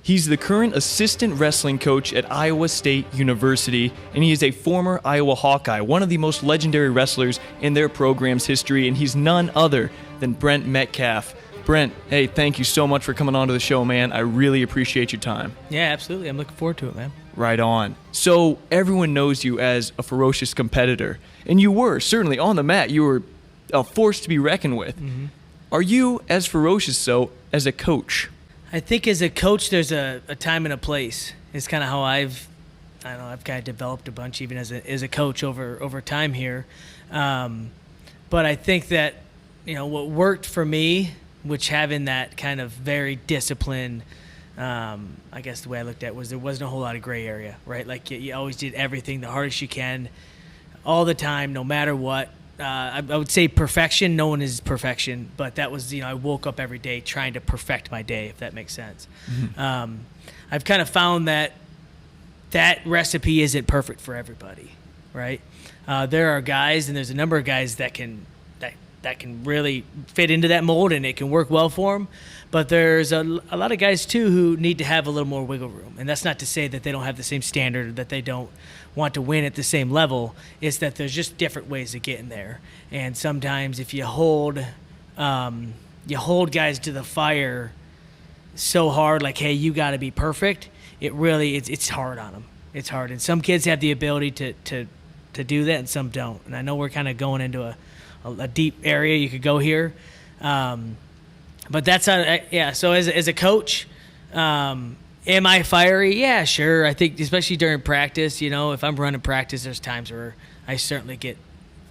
He's the current assistant wrestling coach at Iowa State University, and he is a former Iowa Hawkeye, one of the most legendary wrestlers in their program's history, and he's none other than Brent Metcalf. Brent, hey, thank you so much for coming on to the show, man. I really appreciate your time. Yeah, absolutely. I'm looking forward to it, man. Right on. So everyone knows you as a ferocious competitor, and you were, certainly on the mat, you were a force to be reckoned with. Mm-hmm. Are you as ferocious, though, as a coach? I think as a coach, there's a time and a place. It's kind of how I've kind of developed a bunch, even as a coach over time here. But I think that, what worked for me, which having that kind of very disciplined, I guess the way I looked at it was there wasn't a whole lot of gray area, right? Like you always did everything the hardest you can, all the time, no matter what. I would say perfection. No one is perfection, but that was, I woke up every day trying to perfect my day, if that makes sense. Mm-hmm. I've kind of found that recipe isn't perfect for everybody, right? There are guys, and there's a number of guys that can really fit into that mold, and it can work well for them. But there's a lot of guys, too, who need to have a little more wiggle room. And that's not to say that they don't have the same standard or that they don't want to win at the same level. It's that there's just different ways of getting there. And sometimes if you hold guys to the fire so hard, like, hey, you got to be perfect, it's hard on them. It's hard. And some kids have the ability to do that, and some don't. And I know we're kind of going into a deep area. You could go here. But that's how, so as a coach, am I fiery? Yeah, sure. I think especially during practice, if I'm running practice, there's times where I certainly get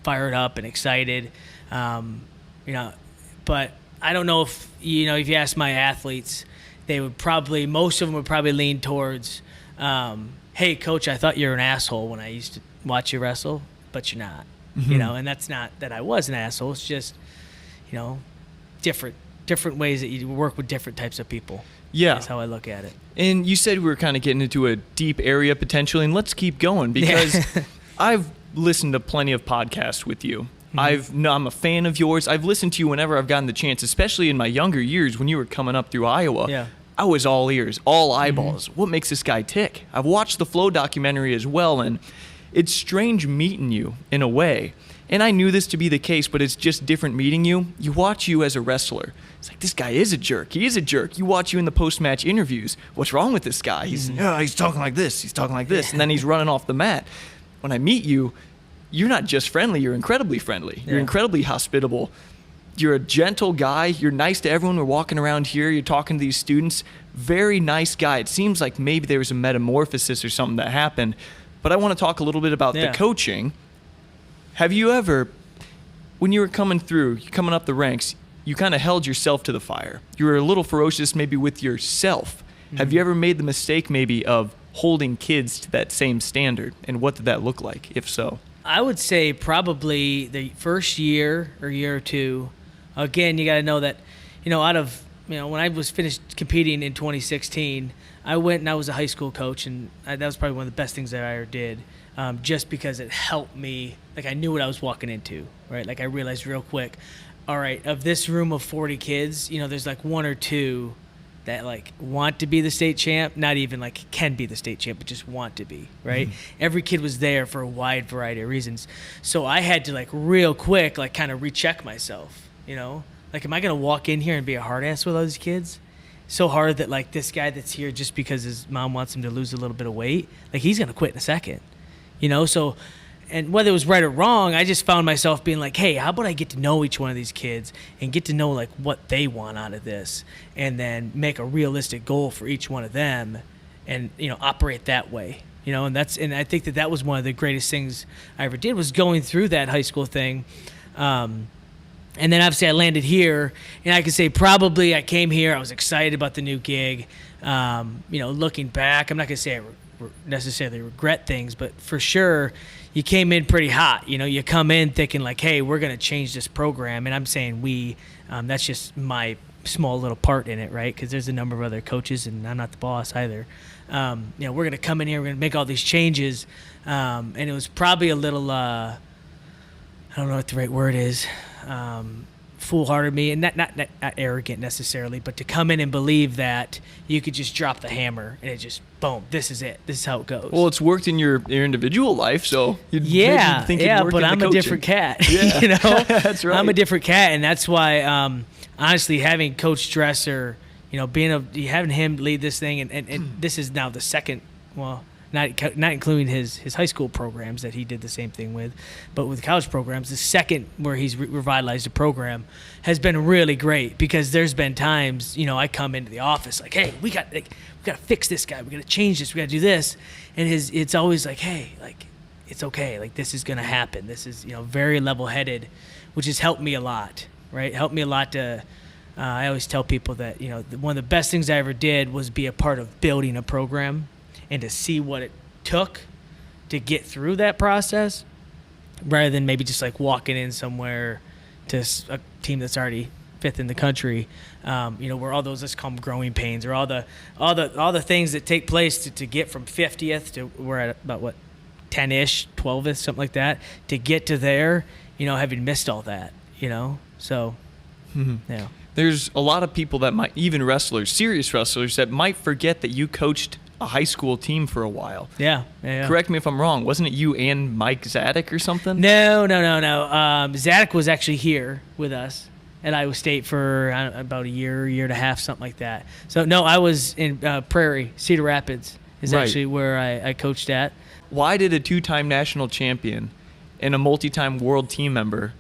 fired up and excited. But I don't know if you ask my athletes, most of them would probably lean towards, hey, coach, I thought you were an asshole when I used to watch you wrestle, but you're not. Mm-hmm. And that's not that I was an asshole. It's just, different ways that you work with different types of people. Yeah. That's how I look at it. And you said we were kind of getting into a deep area potentially, and let's keep going because I've listened to plenty of podcasts with you. Mm-hmm. I'm a fan of yours. I've listened to you whenever I've gotten the chance, especially in my younger years when you were coming up through Iowa. Yeah. I was all ears, all eyeballs. Mm-hmm. What makes this guy tick? I've watched the Flow documentary as well, and it's strange meeting you in a way. And I knew this to be the case, but it's just different meeting you. You watch you as a wrestler. It's like, this guy is a jerk. He is a jerk. You watch you in the post-match interviews. What's wrong with this guy? He's talking like this. He's talking like this. And then he's running off the mat. When I meet you, you're not just friendly. You're incredibly friendly. You're incredibly hospitable. You're a gentle guy. You're nice to everyone. We're walking around here. You're talking to these students. Very nice guy. It seems like maybe there was a metamorphosis or something that happened. But I want to talk a little bit about the coaching. Have you ever, when you were coming up the ranks, you kind of held yourself to the fire? You were a little ferocious maybe with yourself. Mm-hmm. Have you ever made the mistake maybe of holding kids to that same standard? And what did that look like, if so? I would say probably the first year or year or two. Again, you got to know that, when I was finished competing in 2016, I went and I was a high school coach, and that was probably one of the best things that I ever did. Just because it helped me, like I knew what I was walking into, right? Like I realized real quick, all right, of this room of 40 kids, there's like one or two that like want to be the state champ, not even like can be the state champ, but just want to be, right? Mm-hmm. Every kid was there for a wide variety of reasons. So I had to like real quick, like kind of recheck myself, Like, am I going to walk in here and be a hard ass with all these kids? So hard that like this guy that's here just because his mom wants him to lose a little bit of weight, like he's going to quit in a second. So, and whether it was right or wrong, I just found myself being like, hey, how about I get to know each one of these kids and get to know like what they want out of this, and then make a realistic goal for each one of them, and operate that way. And I think that was one of the greatest things I ever did, was going through that high school thing. And then obviously I landed here, and I could say probably I came here, I was excited about the new gig. Looking back, I'm not gonna say I necessarily regret things, but for sure you came in pretty hot. You come in thinking like, hey, we're going to change this program, and I'm saying we, that's just my small little part in it, right? Because there's a number of other coaches, and I'm not the boss either. We're going to come in here, we're going to make all these changes, and it was probably a little I don't know what the right word is, foolhardy me, and not arrogant necessarily, but to come in and believe that you could just drop the hammer and it just boom, this is it, this is how it goes. Well, it's worked in your individual life, so but I'm a different cat. Yeah. You know, that's right. I'm a different cat, and that's why honestly having Coach Dresser, you know, having him lead this thing, and this is now the second, well, not including his high school programs that he did the same thing with, but with college programs, the second where he's revitalized the program has been really great, because there's been times, you know, I come into the office like, hey, we got to fix this guy, we got to change this, we got to do this, and it's always like, hey, like, it's okay, like, this is going to happen. This is, you know, very level-headed, which has helped me a lot, right? Helped me a lot to. I always tell people that, you know, one of the best things I ever did was be a part of building a program, and to see what it took to get through that process, rather than maybe just like walking in somewhere to a team that's already fifth in the country, you know, where all those, let's call them growing pains, or all the things that take place to get from 50th to we're at about what 10-ish, 12th, something like that, to get to there, you know, having missed all that, you know, so yeah. There's a lot of people that might, even wrestlers, serious wrestlers, that might forget that you coached a high school team for a while. Yeah. Correct me if I'm wrong. Wasn't it you and Mike Zadek or something? No. Zadek was actually here with us at Iowa State for about a year and a half, something like that. So, no, I was in Prairie, Cedar Rapids is actually where I coached at. Why did a two-time national champion and a multi-time world team member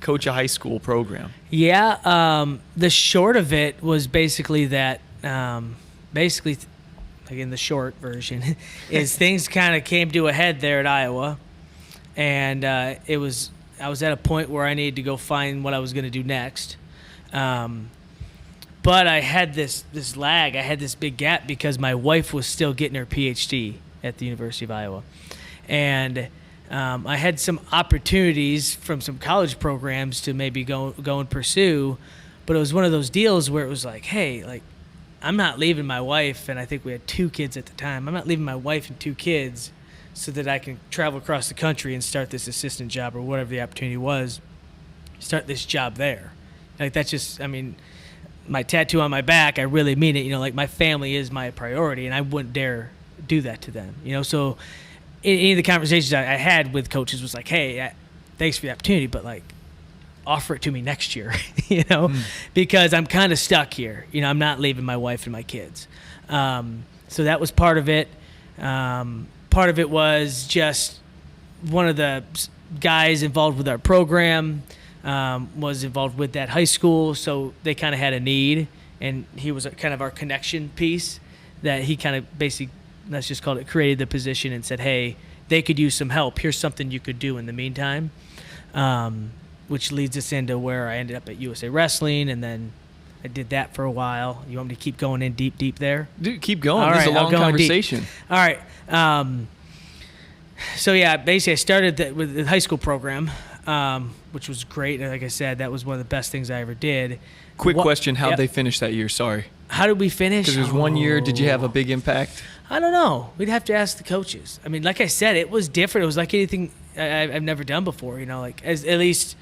coach a high school program? Yeah, the short of it was basically that, again, the short version is things kind of came to a head there at Iowa, and I was at a point where I needed to go find what I was going to do next. But I had this lag. I had this big gap because my wife was still getting her PhD at the University of Iowa, and I had some opportunities from some college programs to maybe go and pursue, but it was one of those deals where it was like, hey, like, I'm not leaving my wife, and I think we had 2 kids at the time. I'm not leaving my wife and 2 kids so that I can travel across the country and start this assistant job or whatever the opportunity was, start this job there. Like, that's just, I mean, my tattoo on my back, I really mean it. You know, like, my family is my priority, and I wouldn't dare do that to them. You know, so any of the conversations I had with coaches was like, hey, thanks for the opportunity, but, like, offer it to me next year, you know, because I'm kind of stuck here. You know, I'm not leaving my wife and my kids. So that was part of it. Part of it was just one of the guys involved with our program was involved with that high school, so they kind of had a need, and he was kind of our connection piece that he kind of basically, let's just call it, created the position and said, hey, they could use some help. Here's something you could do in the meantime. Which leads us into where I ended up at USA Wrestling, and then I did that for a while. You want me to keep going in deep there? Dude, keep going. This is a long conversation. Deep. All right. So, yeah, basically I started with the high school program, which was great. And like I said, that was one of the best things I ever did. Quick question, how'd they finish that year? Sorry. How did we finish? Because it was 1 year. Did you have a big impact? I don't know. We'd have to ask the coaches. I mean, like I said, it was different. It was like anything I've never done before, you know, like at least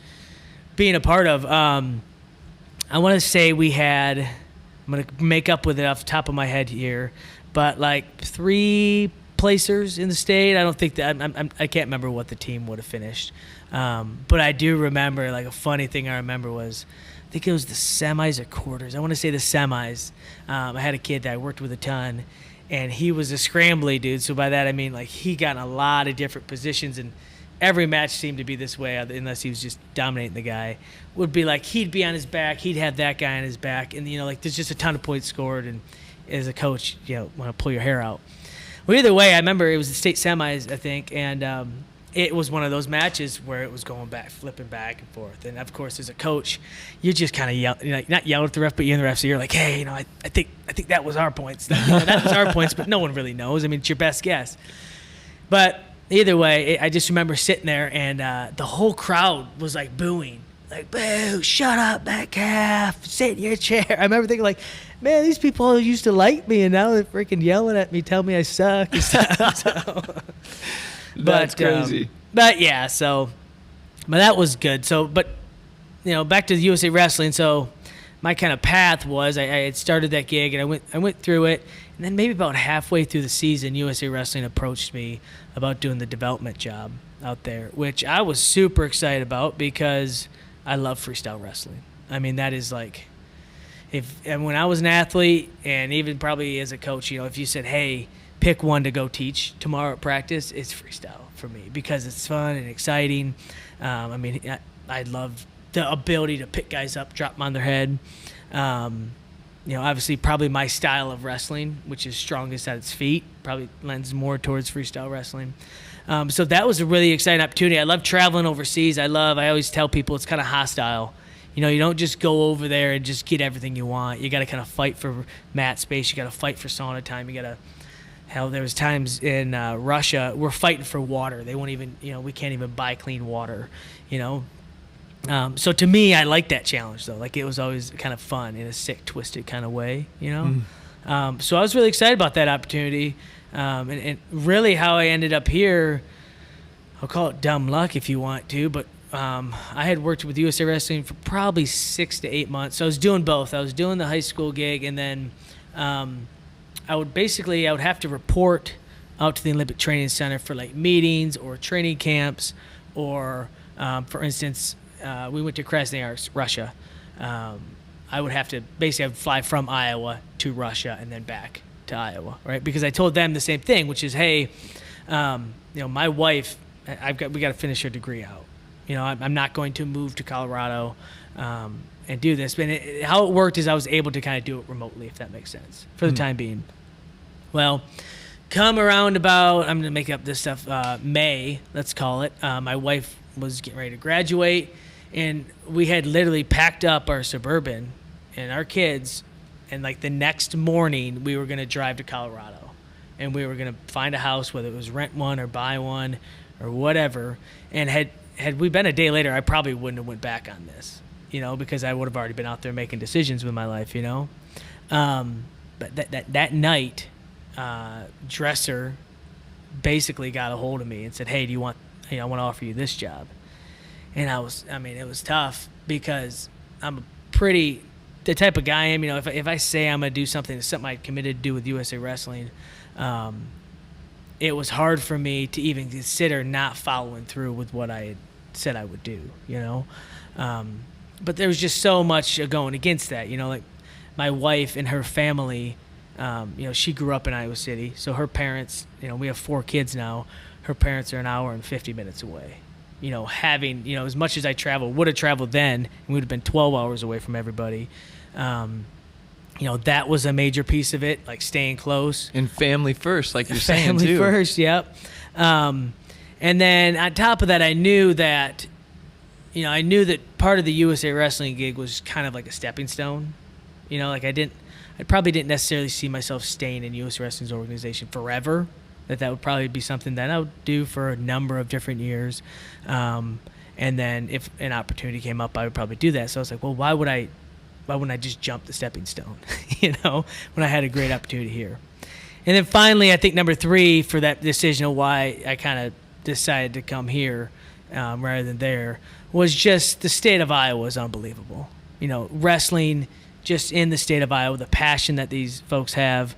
being a part of. I want to say we had, I'm going to make up with it off the top of my head here, but like 3 placers in the state. I don't think that, I can't remember what the team would have finished. But I do remember, like, a funny thing I remember was, I think it was the semis or quarters. I want to say the semis. I had a kid that I worked with a ton, and he was a scrambly dude. So by that I mean, like, he got in a lot of different positions, and every match seemed to be this way, unless he was just dominating the guy. Would be like, he'd be on his back, he'd have that guy on his back, and, you know, like, there's just a ton of points scored, and as a coach, you know, want to pull your hair out. Well, either way, I remember it was the state semis, I think, and it was one of those matches where it was going back, flipping back and forth. And, of course, as a coach, you're just kind of yelling, like, not yelling at the ref, but you're in the ref, so you're like, hey, you know, I think that was our points. That was our points, but no one really knows. I mean, it's your best guess. But either way, I just remember sitting there, and the whole crowd was, like, booing. Like, boo, shut up, Metcalf, sit in your chair. I remember thinking, like, man, these people used to like me, and now they're freaking yelling at me, telling me I suck and stuff. That's crazy. But yeah, but that was good. So, but back to the USA Wrestling. So my kind of path was I had started that gig, and I went through it, and then maybe about halfway through the season, USA Wrestling approached me about doing the development job out there, which I was super excited about because I love freestyle wrestling. I mean, that is like, and when I was an athlete, and even probably as a coach, if you said, hey, pick one to go teach tomorrow at practice, it's freestyle for me because it's fun and exciting. I mean, I love the ability to pick guys up, drop them on their head. Obviously probably my style of wrestling, which is strongest at its feet, probably lends more towards freestyle wrestling. So that was a really exciting opportunity. I love traveling overseas. I always tell people it's kind of hostile. You don't just go over there and just get everything you want. You got to kind of fight for mat space. You got to fight for sauna time. There was times in Russia, we're fighting for water. They won't even, we can't even buy clean water, So to me, I like that challenge, though. Like, it was always kind of fun in a sick, twisted kind of way, So I was really excited about that opportunity. And really how I ended up here, I'll call it dumb luck if you want to, but I had worked with USA Wrestling for probably 6 to 8 months. So I was doing both. I was doing the high school gig, and then I would have to report out to the Olympic Training Center for like meetings or training camps, or for instance, we went to Krasnoyarsk, Russia. I would have to fly from Iowa to Russia and then back to Iowa, right? Because I told them the same thing, which is, hey, my wife, we got to finish her degree out. I'm not going to move to Colorado and do this. But how it worked is I was able to kind of do it remotely, if that makes sense, for the time being. Well, come around about, I'm going to make up this stuff, May, let's call it. My wife was getting ready to graduate, and we had literally packed up our Suburban and our kids, and like the next morning we were going to drive to Colorado, and we were going to find a house, whether it was rent one or buy one or whatever. And had we been a day later, I probably wouldn't have went back on this, because I would have already been out there making decisions with my life, But that night, Dresser basically got a hold of me and said, hey, I want to offer you this job. And it was tough because I'm the type of guy I am, if I say I'm going to do something, it's something I committed to do with USA Wrestling, it was hard for me to even consider not following through with what I had said I would do, But there was just so much going against that, like my wife and her family, she grew up in Iowa City. So her parents, we have 4 kids now. Her parents are an hour and 50 minutes away. Having, as much as I would have traveled then, we would have been 12 hours away from everybody. That was a major piece of it, like staying close. And family first, like you're saying, family too. Family first, yep. And then on top of that, I knew that part of the USA Wrestling gig was kind of like a stepping stone. I probably didn't necessarily see myself staying in USA Wrestling's organization forever. That would probably be something that I would do for a number of different years. And then if an opportunity came up, I would probably do that. So I was like, well, why wouldn't I just jump the stepping stone, when I had a great opportunity here? And then finally, I think number 3 for that decision of why I kind of decided to come here rather than there was just the state of Iowa is unbelievable. Wrestling just in the state of Iowa, the passion that these folks have.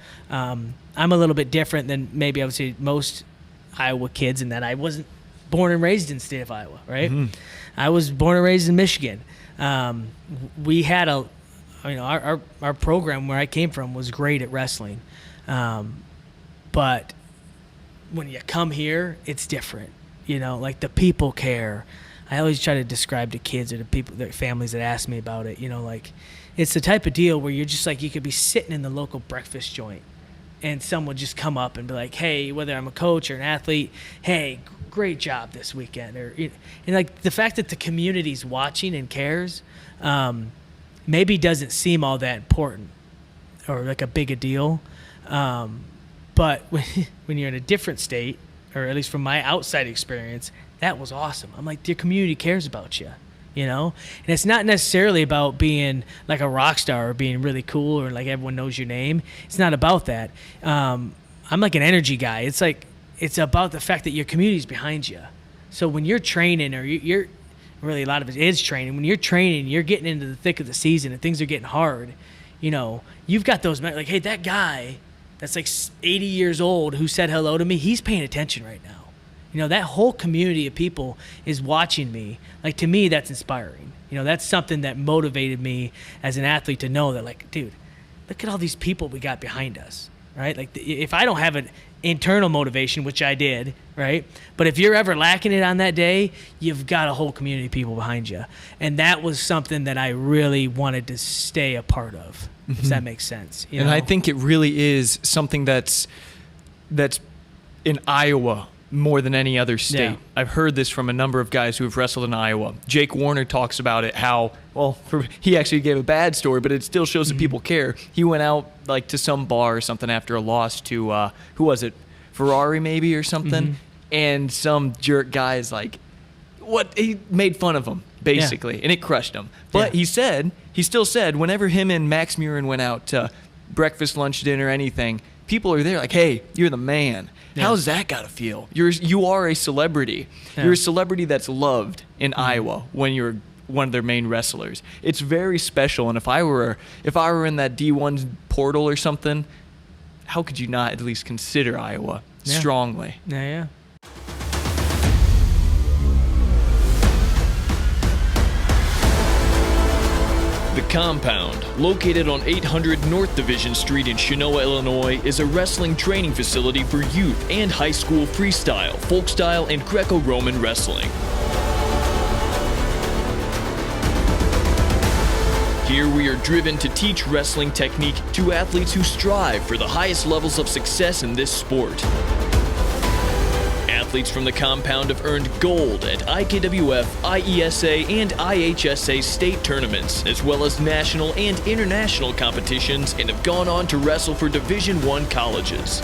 I'm a little bit different than maybe I would say most Iowa kids in that I wasn't born and raised in the state of Iowa, right? Mm-hmm. I was born and raised in Michigan. We had our program where I came from was great at wrestling. But when you come here, it's different. Like the people care. I always try to describe to kids or to people, their families that ask me about it, like it's the type of deal where you're just like, you could be sitting in the local breakfast joint and someone would just come up and be like, hey, whether I'm a coach or an athlete, hey, great job this weekend. And like the fact that the community's watching and cares maybe doesn't seem all that important or like a big a deal. But when you're in a different state, or at least from my outside experience, that was awesome. I'm like, the community cares about you, And it's not necessarily about being like a rock star or being really cool or like everyone knows your name. It's not about that. I'm like an energy guy. It's about the fact that your community's behind you. So when you're training or you're Really, a lot of it is training. When you're training, you're getting into the thick of the season and things are getting hard. You've got those, like, hey, that guy that's like 80 years old who said hello to me, he's paying attention right now. That whole community of people is watching me. Like, to me, that's inspiring. That's something that motivated me as an athlete to know that, like, dude, look at all these people we got behind us, right? Like, if I don't have an internal motivation, which I did, right? But if you're ever lacking it on that day, you've got a whole community of people behind you. And that was something that I really wanted to stay a part of, if that makes sense. And I think it really is something that's in Iowa more than any other state. Yeah. I've heard this from a number of guys who have wrestled in Iowa. Jake Warner talks about it, how, he actually gave a bad story, but it still shows that people care. He went out like to some bar or something after a loss to, who was it? Ferrari maybe or something. And some jerk guy's like, he made fun of him basically, and it crushed him. But he still said, whenever him and Max Murin went out to breakfast, lunch, dinner, anything, people are there like, hey, you're the man. Yeah. How's that got to feel? You are a celebrity. Yeah. You're a celebrity that's loved in Iowa when you're one of their main wrestlers. It's very special. And if I were in that D1 portal or something, how could you not at least consider Iowa strongly? Yeah. The Compound, located on 800 North Division Street in Chenoa, Illinois, is a wrestling training facility for youth and high school freestyle, folk style, and Greco-Roman wrestling. Here we are driven to teach wrestling technique to athletes who strive for the highest levels of success in this sport. Athletes from the Compound have earned gold at IKWF, IESA, and IHSA state tournaments, as well as national and international competitions, and have gone on to wrestle for Division I colleges.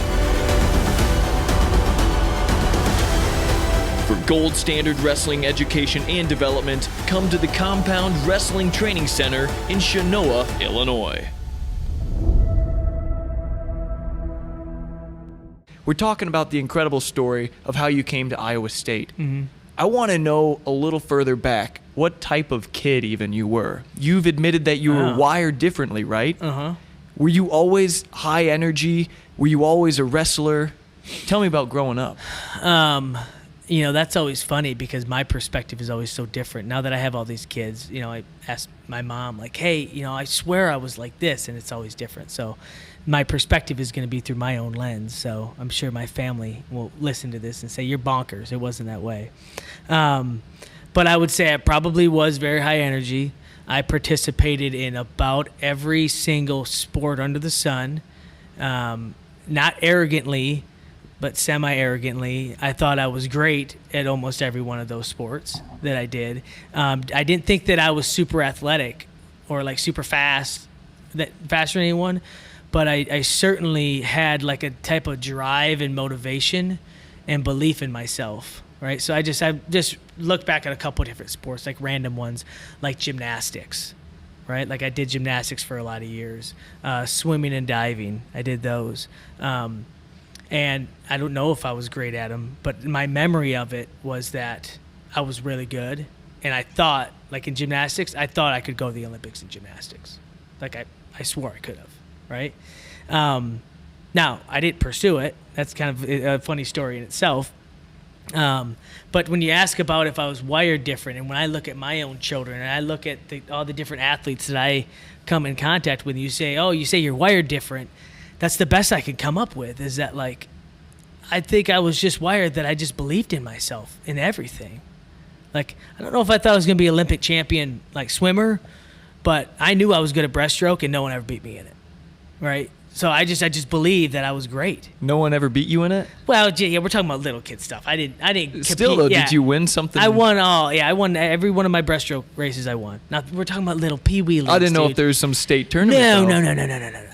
For gold standard wrestling education and development, come to the Compound Wrestling Training Center in Chenoa, Illinois. We're talking about the incredible story of how you came to Iowa State. I want to know a little further back what type of kid even you were. You've admitted that you were wired differently, right? Were you always high energy? Were you always a wrestler? Tell me about growing up. That's always funny because my perspective is always so different. Now that I have all these kids, I asked my mom, like, hey, I swear I was like this, and it's always different. So my perspective is going to be through my own lens. So I'm sure my family will listen to this and say, you're bonkers. It wasn't that way. But I would say I probably was very high energy. I participated in about every single sport under the sun, not arrogantly, but semi-arrogantly. I thought I was great at almost every one of those sports that I did. I didn't think that I was super athletic or like super faster than anyone, but I certainly had like a type of drive and motivation and belief in myself, right? So I just look back at a couple of different sports, like random ones, like gymnastics, right? Like I did gymnastics for a lot of years. Swimming and diving, I did those. And I don't know if I was great at them, but my memory of it was that I was really good. And I thought, like in gymnastics, I thought I could go to the Olympics in gymnastics. Like I swore I could have, right? Now, I didn't pursue it. That's kind of a funny story in itself. But when you ask about if I was wired different, and when I look at my own children, and I look at all the different athletes that I come in contact with, you say you're wired different. That's the best I could come up with, is that, like, I think I was just wired that I just believed in myself in everything. Like, I don't know if I thought I was going to be an Olympic champion, like, swimmer, but I knew I was good at breaststroke, and no one ever beat me in it, right? So I just believed that I was great. No one ever beat you in it? Well, yeah, we're talking about little kid stuff. I didn't compete. Still, though, did you win something? I won I won every one of my breaststroke races I won. Now, we're talking about little peewee leagues, I didn't know if there was some state tournament.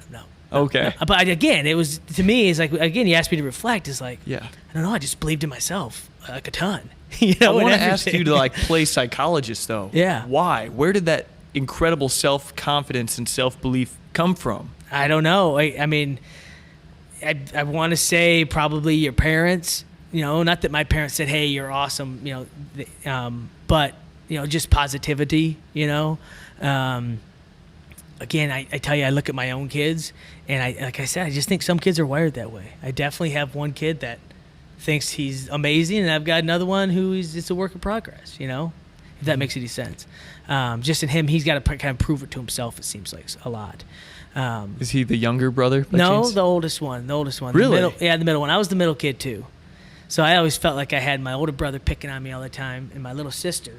No. Okay. But again, it was, to me, it's like, again, you asked me to reflect. It's like, yeah, I don't know. I just believed in myself like a ton. I want to ask you to like play psychologist though. Yeah. Why? Where did that incredible self-confidence and self-belief come from? I don't know. I mean, I want to say probably your parents. Not that my parents said, "Hey, you're awesome," but just positivity, Again, I tell you, I look at my own kids, and like I said, I just think some kids are wired that way. I definitely have one kid that thinks he's amazing, and I've got another one who is just a work in progress, if that makes any sense. Just in him, he's got to kind of prove it to himself, it seems like a lot. Is he the younger brother? No, chance? The oldest one. Really? The middle one. I was the middle kid, too. So I always felt like I had my older brother picking on me all the time and my little sister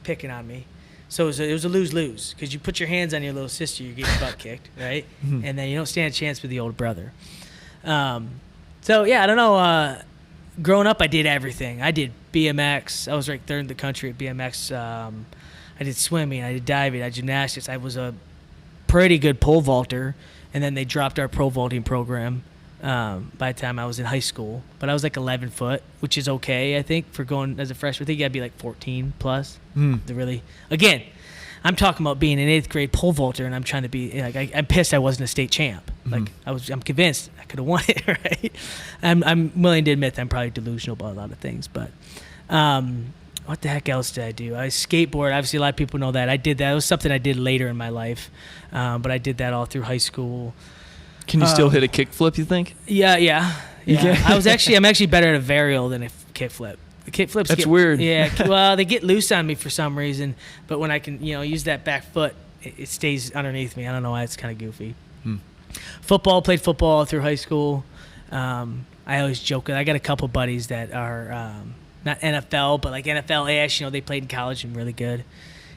picking on me. So it was a lose-lose, because you put your hands on your little sister, you get your butt kicked, right? Mm-hmm. And then you don't stand a chance with the older brother. So, yeah, I don't know. Growing up, I did everything. I did BMX. I was ranked third in the country at BMX. I did swimming. I did diving. I did gymnastics. I was a pretty good pole vaulter, and then they dropped our pro vaulting program by the time I was in high school. But I was like 11 foot, which is okay, I think, for going as a freshman. I think you got to be like 14 plus. Again, I'm talking about being an 8th grade pole vaulter, and I'm trying to be like, I'm pissed I wasn't a state champ. Like I'm convinced I could have won it, right? I'm willing to admit that I'm probably delusional about a lot of things, but what the heck else did I do? I skateboard. Obviously, a lot of people know that. I did that. It was something I did later in my life, but I did that all through high school. Can you still hit a kickflip, you think? Yeah. I'm actually better at a varial than a kickflip. The kickflips. That's weird. Yeah. Well, they get loose on me for some reason, but when I can, use that back foot, it stays underneath me. I don't know why. It's kind of goofy. Played football through high school. I always joke. I got a couple buddies that are not NFL, but like NFL-ish. They played in college and really good.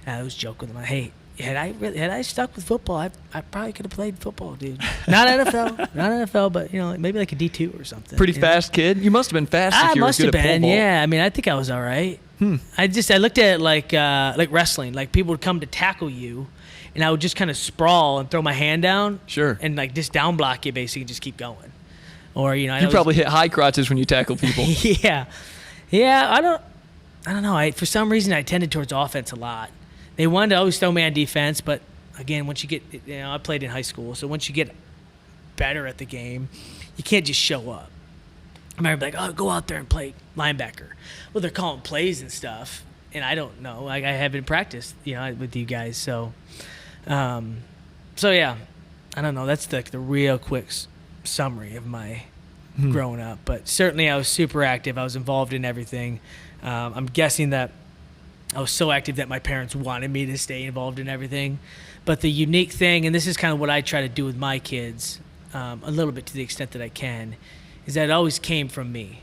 And I always joke with them. Hey, had I stuck with football, I probably could have played football, dude. Not NFL, but maybe like a D2 or something. Pretty fast kid. You must have been fast if you were good at pole vault. Yeah. I mean, I think I was all right. I looked at it like wrestling. Like people would come to tackle you, and I would just kind of sprawl and throw my hand down. Sure. And like just down block you basically and just keep going. Or you probably hit high crotches when you tackle people. Yeah. I don't know. For some reason I tended towards offense a lot. They wanted to always throw me on defense, but again, once you get, I played in high school, so once you get better at the game, you can't just show up. I remember like, go out there and play linebacker. Well, they're calling plays and stuff, and I don't know. Like I haven't practiced, with you guys, so yeah, I don't know. That's the real quick summary of my growing up. But certainly, I was super active. I was involved in everything. I'm guessing that I was so active that my parents wanted me to stay involved in everything. But the unique thing, and this is kind of what I try to do with my kids, a little bit to the extent that I can, is that it always came from me.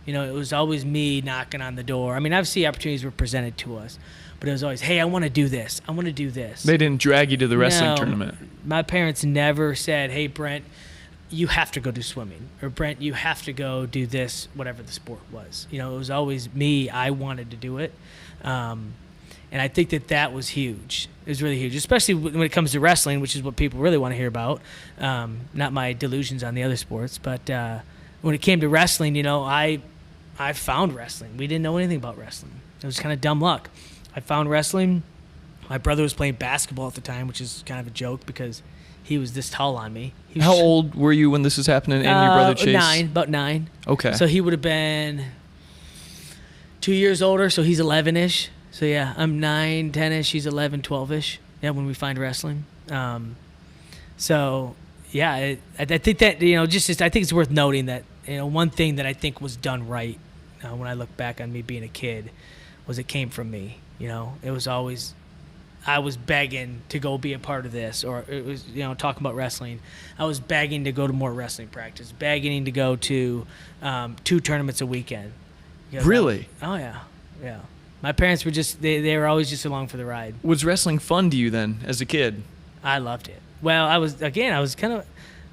It was always me knocking on the door. I mean, obviously opportunities were presented to us, but it was always, hey, I want to do this. I want to do this. They didn't drag you to the wrestling tournament. My parents never said, hey, Brent, you have to go do swimming, or Brent, you have to go do this, whatever the sport was. It was always me. I wanted to do it. And I think that was huge. It was really huge, especially when it comes to wrestling, which is what people really want to hear about. Not my delusions on the other sports, but when it came to wrestling, I found wrestling. We didn't know anything about wrestling. It was kind of dumb luck. I found wrestling. My brother was playing basketball at the time, which is kind of a joke because he was this tall on me. How old were you when this was happening and your brother Chase? About 9. Okay. So he would have been 2 years older, so he's 11-ish. So, yeah, I'm 9, 10-ish. He's 11, 12-ish, when we find wrestling. So, yeah, I think that, I think it's worth noting that, one thing that I think was done right when I look back on me being a kid was it came from me. It was always I was begging to go be a part of this, or it was, talking about wrestling. I was begging to go to more wrestling practice, begging to go to 2 tournaments a weekend. Really? Oh, yeah. Yeah. My parents were just, they were always just along for the ride. Was wrestling fun to you then as a kid? I loved it. Well, I was kind of,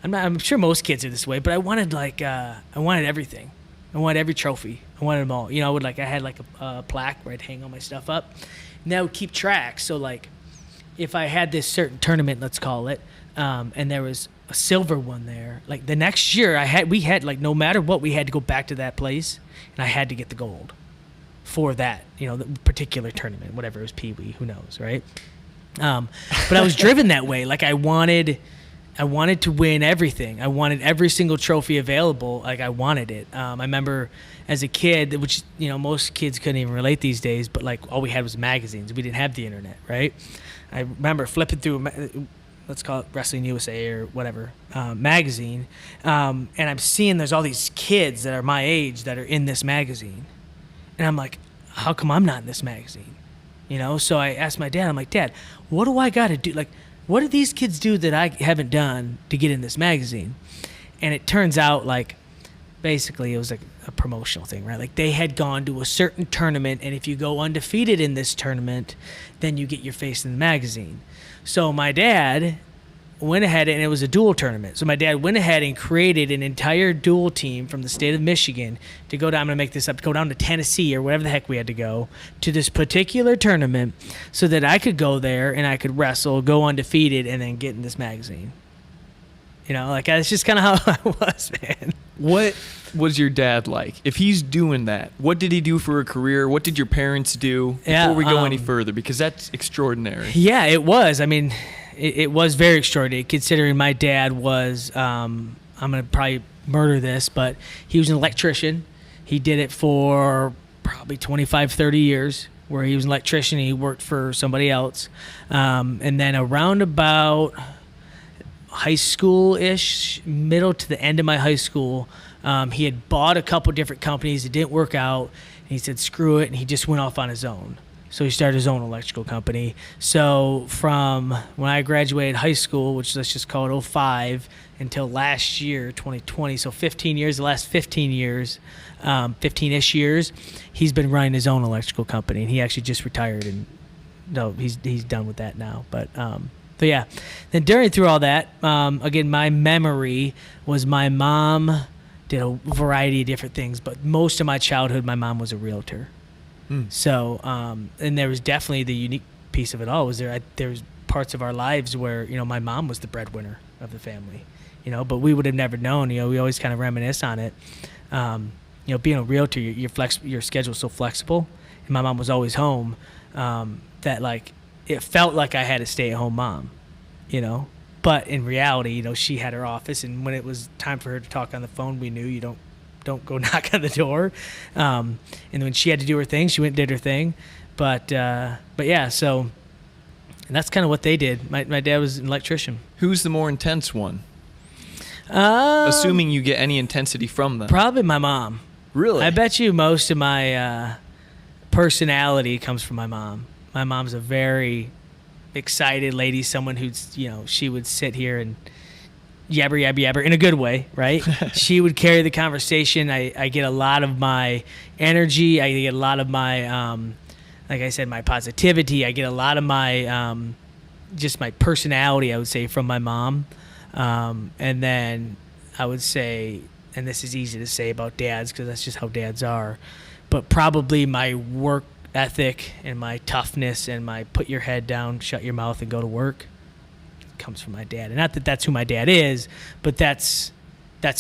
I'm sure most kids are this way, but I wanted I wanted everything. I wanted every trophy. I wanted them all. I had a plaque where I'd hang all my stuff up. And that would keep track. So if I had this certain tournament, let's call it, and there was a silver one there, the next year we had no matter what, we had to go back to that place, and I had to get the gold for that, the particular tournament, whatever it was, Pee Wee, who knows, right? But I was driven that way. I wanted I wanted to win everything. I wanted every single trophy available. Like, I wanted it. I remember as a kid, which, most kids couldn't even relate these days, but like all we had was magazines. We didn't have the internet, right? I remember flipping through, let's call it Wrestling USA or whatever, magazine. And I'm seeing there's all these kids that are my age that are in this magazine. And I'm like, how come I'm not in this magazine? So I asked my dad, I'm like, Dad, what do I got to do? Like, what do these kids do that I haven't done to get in this magazine? And it turns out, like, basically it was like a promotional thing, right? Like, they had gone to a certain tournament, and if you go undefeated in this tournament, then you get your face in the magazine. So my dad went ahead, and it was a dual tournament. So my dad went ahead and created an entire dual team from the state of Michigan to go down, I'm going to make this up, to go down to Tennessee or whatever the heck we had to go to this particular tournament so that I could go there and I could wrestle, go undefeated, and then get in this magazine. That's just kind of how I was, man. What was your dad like? If he's doing that, what did he do for a career? What did your parents do before we go any further? Because that's extraordinary. Yeah, it was. I mean, it was very extraordinary considering my dad was, I'm going to probably murder this, but he was an electrician. He did it for probably 25, 30 years where he was an electrician. He worked for somebody else. And then around about high school-ish, middle to the end of my high school, he had bought a couple different companies. It didn't work out. And he said, screw it, and he just went off on his own. So he started his own electrical company. So from when I graduated high school, which let's just call it 05, until last year, 2020, so 15 years, the last 15 years, 15-ish years, he's been running his own electrical company. And he actually just retired, and no, he's done with that now. But so yeah, then through all that, again, my memory was my mom did a variety of different things, but most of my childhood, my mom was a realtor. So, and there was definitely the unique piece of it all was there was parts of our lives where, my mom was the breadwinner of the family, but we would have never known, we always kind of reminisce on it. Being a realtor, your schedule's so flexible, and my mom was always home, that like, it felt like I had a stay-at-home mom, but in reality, she had her office, and when it was time for her to talk on the phone, we knew you don't go knock on the door. And when she had to do her thing, she went and did her thing. But yeah, so and that's kind of what they did. My dad was an electrician. Who's the more intense one? Assuming you get any intensity from them. Probably my mom. Really? I bet you most of my personality comes from my mom. My mom's a very excited lady, someone who's, she would sit here and yabber in a good way, right? She would carry the conversation. I get a lot of my energy. I get a lot of my, like I said, my positivity. I get a lot of my, just my personality, I would say, from my mom. And then I would say, and this is easy to say about dads because that's just how dads are, but probably my work ethic and my toughness and my put your head down, shut your mouth, and go to work comes from my dad. And not that that's who my dad is, but that's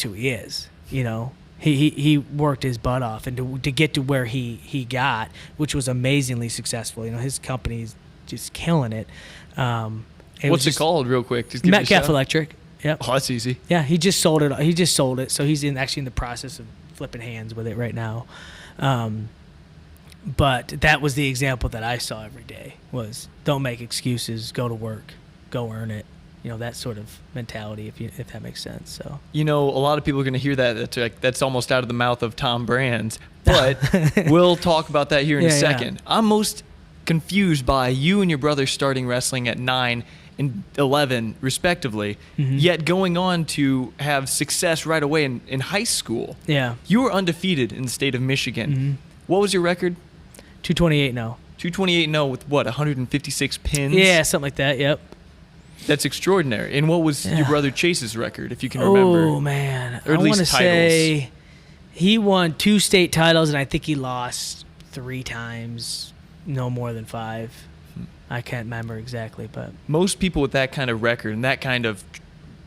who he is. He worked his butt off, and to get to where he got, which was amazingly successful. His company's just killing it. What's it called, real quick? Just give Metcalf Electric. Yep. Oh, that's easy. Yeah, he just sold it. He just sold it, so he's actually in the process of flipping hands with it right now. But that was the example that I saw every day was don't make excuses, go to work, go earn it. That sort of mentality, if that makes sense. So a lot of people are going to hear that. That's almost out of the mouth of Tom Brands. But we'll talk about that here in a second. Yeah. I'm most confused by you and your brother starting wrestling at 9 and 11, respectively, yet going on to have success right away in high school. Yeah. You were undefeated in the state of Michigan. What was your record? 228-0. 228-0 with what, 156 pins? Yeah, something like that, yep. That's extraordinary. And what was your brother Chase's record, if you can remember? Oh, man. Or at least titles. Say he won 2 state titles, and I think he lost 3 times, no more than 5. I can't remember exactly, but most people with that kind of record and that kind of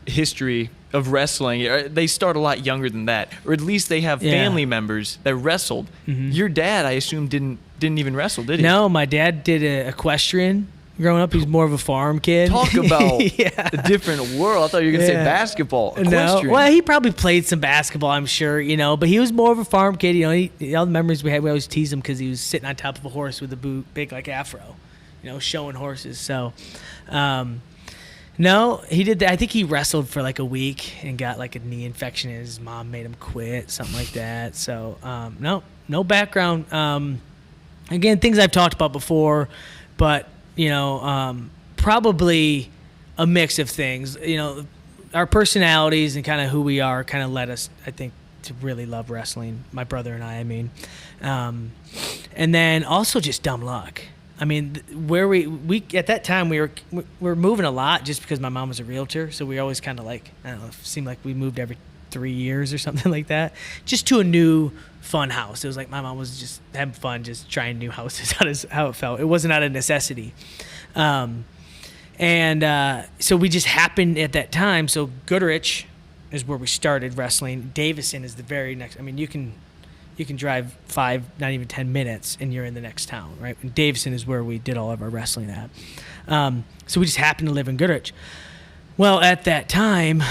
history of wrestling, they start a lot younger than that, or at least they have family members that wrestled. Your dad, I assume, didn't even wrestle, did he? No, my dad did equestrian. Growing up, he's more of a farm kid. Talk about a different world. I thought you were going to say basketball. Equestrian. No. Well, he probably played some basketball, I'm sure, but he was more of a farm kid. All the memories we had, we always teased him because he was sitting on top of a horse with a big like afro, showing horses. So, no, he did that. I think he wrestled for like a week and got like a knee infection, and his mom made him quit, something like that. So, no background. Again, things I've talked about before, but probably a mix of things. Our personalities and kind of who we are kind of led us, I think, to really love wrestling. My brother and I mean. And then also just dumb luck. I mean, where we at that time we were moving a lot just because my mom was a realtor, so we always kind of like, I don't know, it seemed like we moved every 3 years or something like that, just to a new fun house. It was like my mom was just having fun, just trying new houses. How it felt. It wasn't out of necessity, and so we just happened at that time. So Goodrich is where we started wrestling. Davison is the very next. I mean, you can drive 5, not even 10 minutes, and you're in the next town, right? And Davison is where we did all of our wrestling at. So we just happened to live in Goodrich. Well, at that time,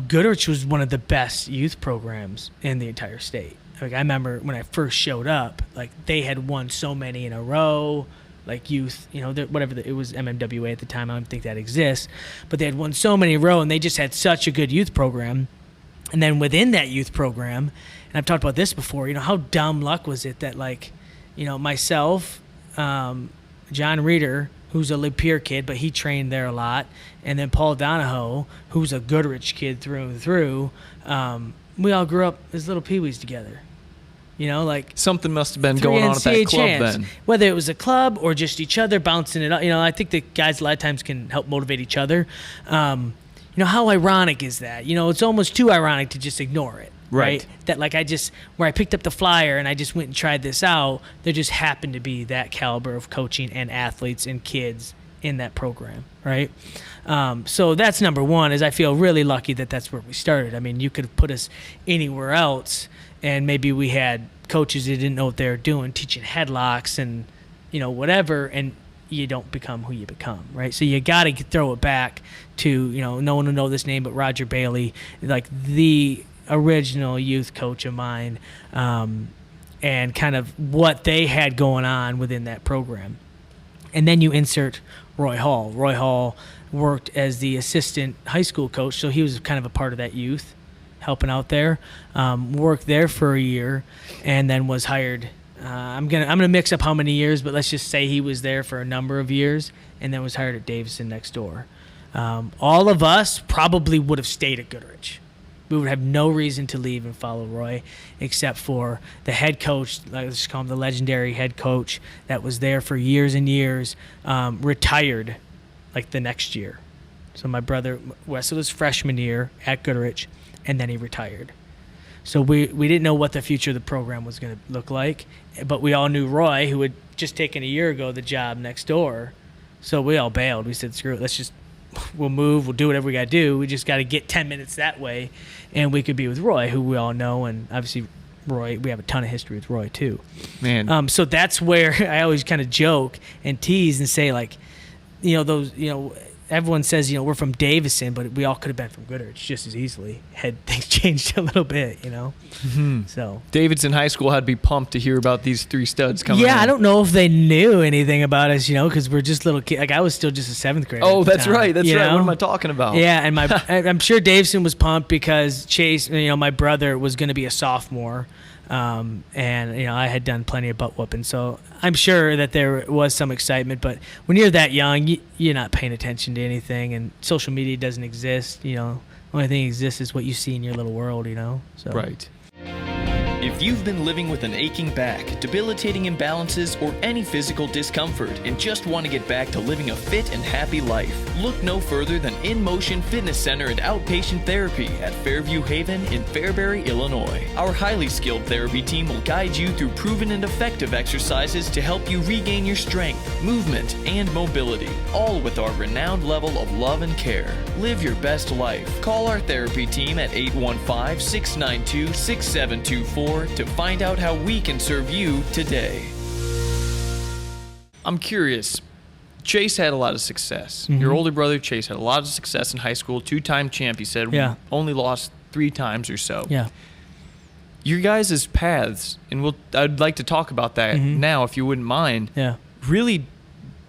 Goodrich was one of the best youth programs in the entire state. Like, I remember when I first showed up, like, they had won so many in a row, like youth, it was MMWA at the time. I don't think that exists, but they had won so many in a row, and they just had such a good youth program. And then within that youth program, and I've talked about this before, how dumb luck was it that, like, myself, John Reeder, who's a Lapeer kid, but he trained there a lot, and then Paul Donahoe, who's a Goodrich kid through and through, we all grew up as little peewees together. Like something must have been going on at that club then. Whether it was a club or just each other bouncing it up. I think the guys a lot of times can help motivate each other. How ironic is that? It's almost too ironic to just ignore it. Right? That, like, where I picked up the flyer and I just went and tried this out, there just happened to be that caliber of coaching and athletes and kids in that program, right? So that's number one, is I feel really lucky that that's where we started. I mean, you could have put us anywhere else, and maybe we had coaches that didn't know what they were doing, teaching headlocks and, whatever, and you don't become who you become, right? So you got to throw it back to, no one will know this name, but Roger Bailey, like the original youth coach of mine, and kind of what they had going on within that program. And then you insert Roy Hall. Roy Hall worked as the assistant high school coach, so he was kind of a part of that youth, helping out there. Worked there for a year, and then was hired. I'm gonna mix up how many years, but let's just say he was there for a number of years, and then was hired at Davison next door. All of us probably would have stayed at Goodrich. We would have no reason to leave and follow Roy, except for the head coach, let's just call him the legendary head coach, that was there for years and years, retired like the next year. So my brother wrestled his freshman year at Goodrich, and then he retired. So we didn't know what the future of the program was going to look like, but we all knew Roy, who had just taken a year ago the job next door. So we all bailed. We said, screw it, we'll move, we'll do whatever we got to do. We just got to get 10 minutes that way, and we could be with Roy, who we all know, and obviously Roy, we have a ton of history with Roy too. Man. So that's where I always kind of joke and tease and say, like, everyone says, we're from Davison, but we all could have been from Goodrich just as easily had things changed a little bit, Mm-hmm. So Davidson High School had to be pumped to hear about these three studs coming in. I don't know if they knew anything about us, because we're just little kids. Like, I was still just a 7th grader. Oh, that's right. That's right. What am I talking about? Yeah, and I'm sure Davison was pumped because Chase, my brother, was going to be a sophomore. And I had done plenty of butt whooping, so I'm sure that there was some excitement. But when you're that young, you're not paying attention to anything, and social media doesn't exist. The only thing that exists is what you see in your little world. So. Right. If you've been living with an aching back, debilitating imbalances, or any physical discomfort and just want to get back to living a fit and happy life, look no further than In Motion Fitness Center and Outpatient Therapy at Fairview Haven in Fairbury, Illinois. Our highly skilled therapy team will guide you through proven and effective exercises to help you regain your strength, movement, and mobility, all with our renowned level of love and care. Live your best life. Call our therapy team at 815-692-6724 to find out how we can serve you today. I'm curious, Chase had a lot of success. Your older brother, Chase, had a lot of success in high school. 2-time champ, he said. Yeah. Only lost 3 times or so. Yeah. Your guys' paths, and I'd like to talk about that now, if you wouldn't mind, really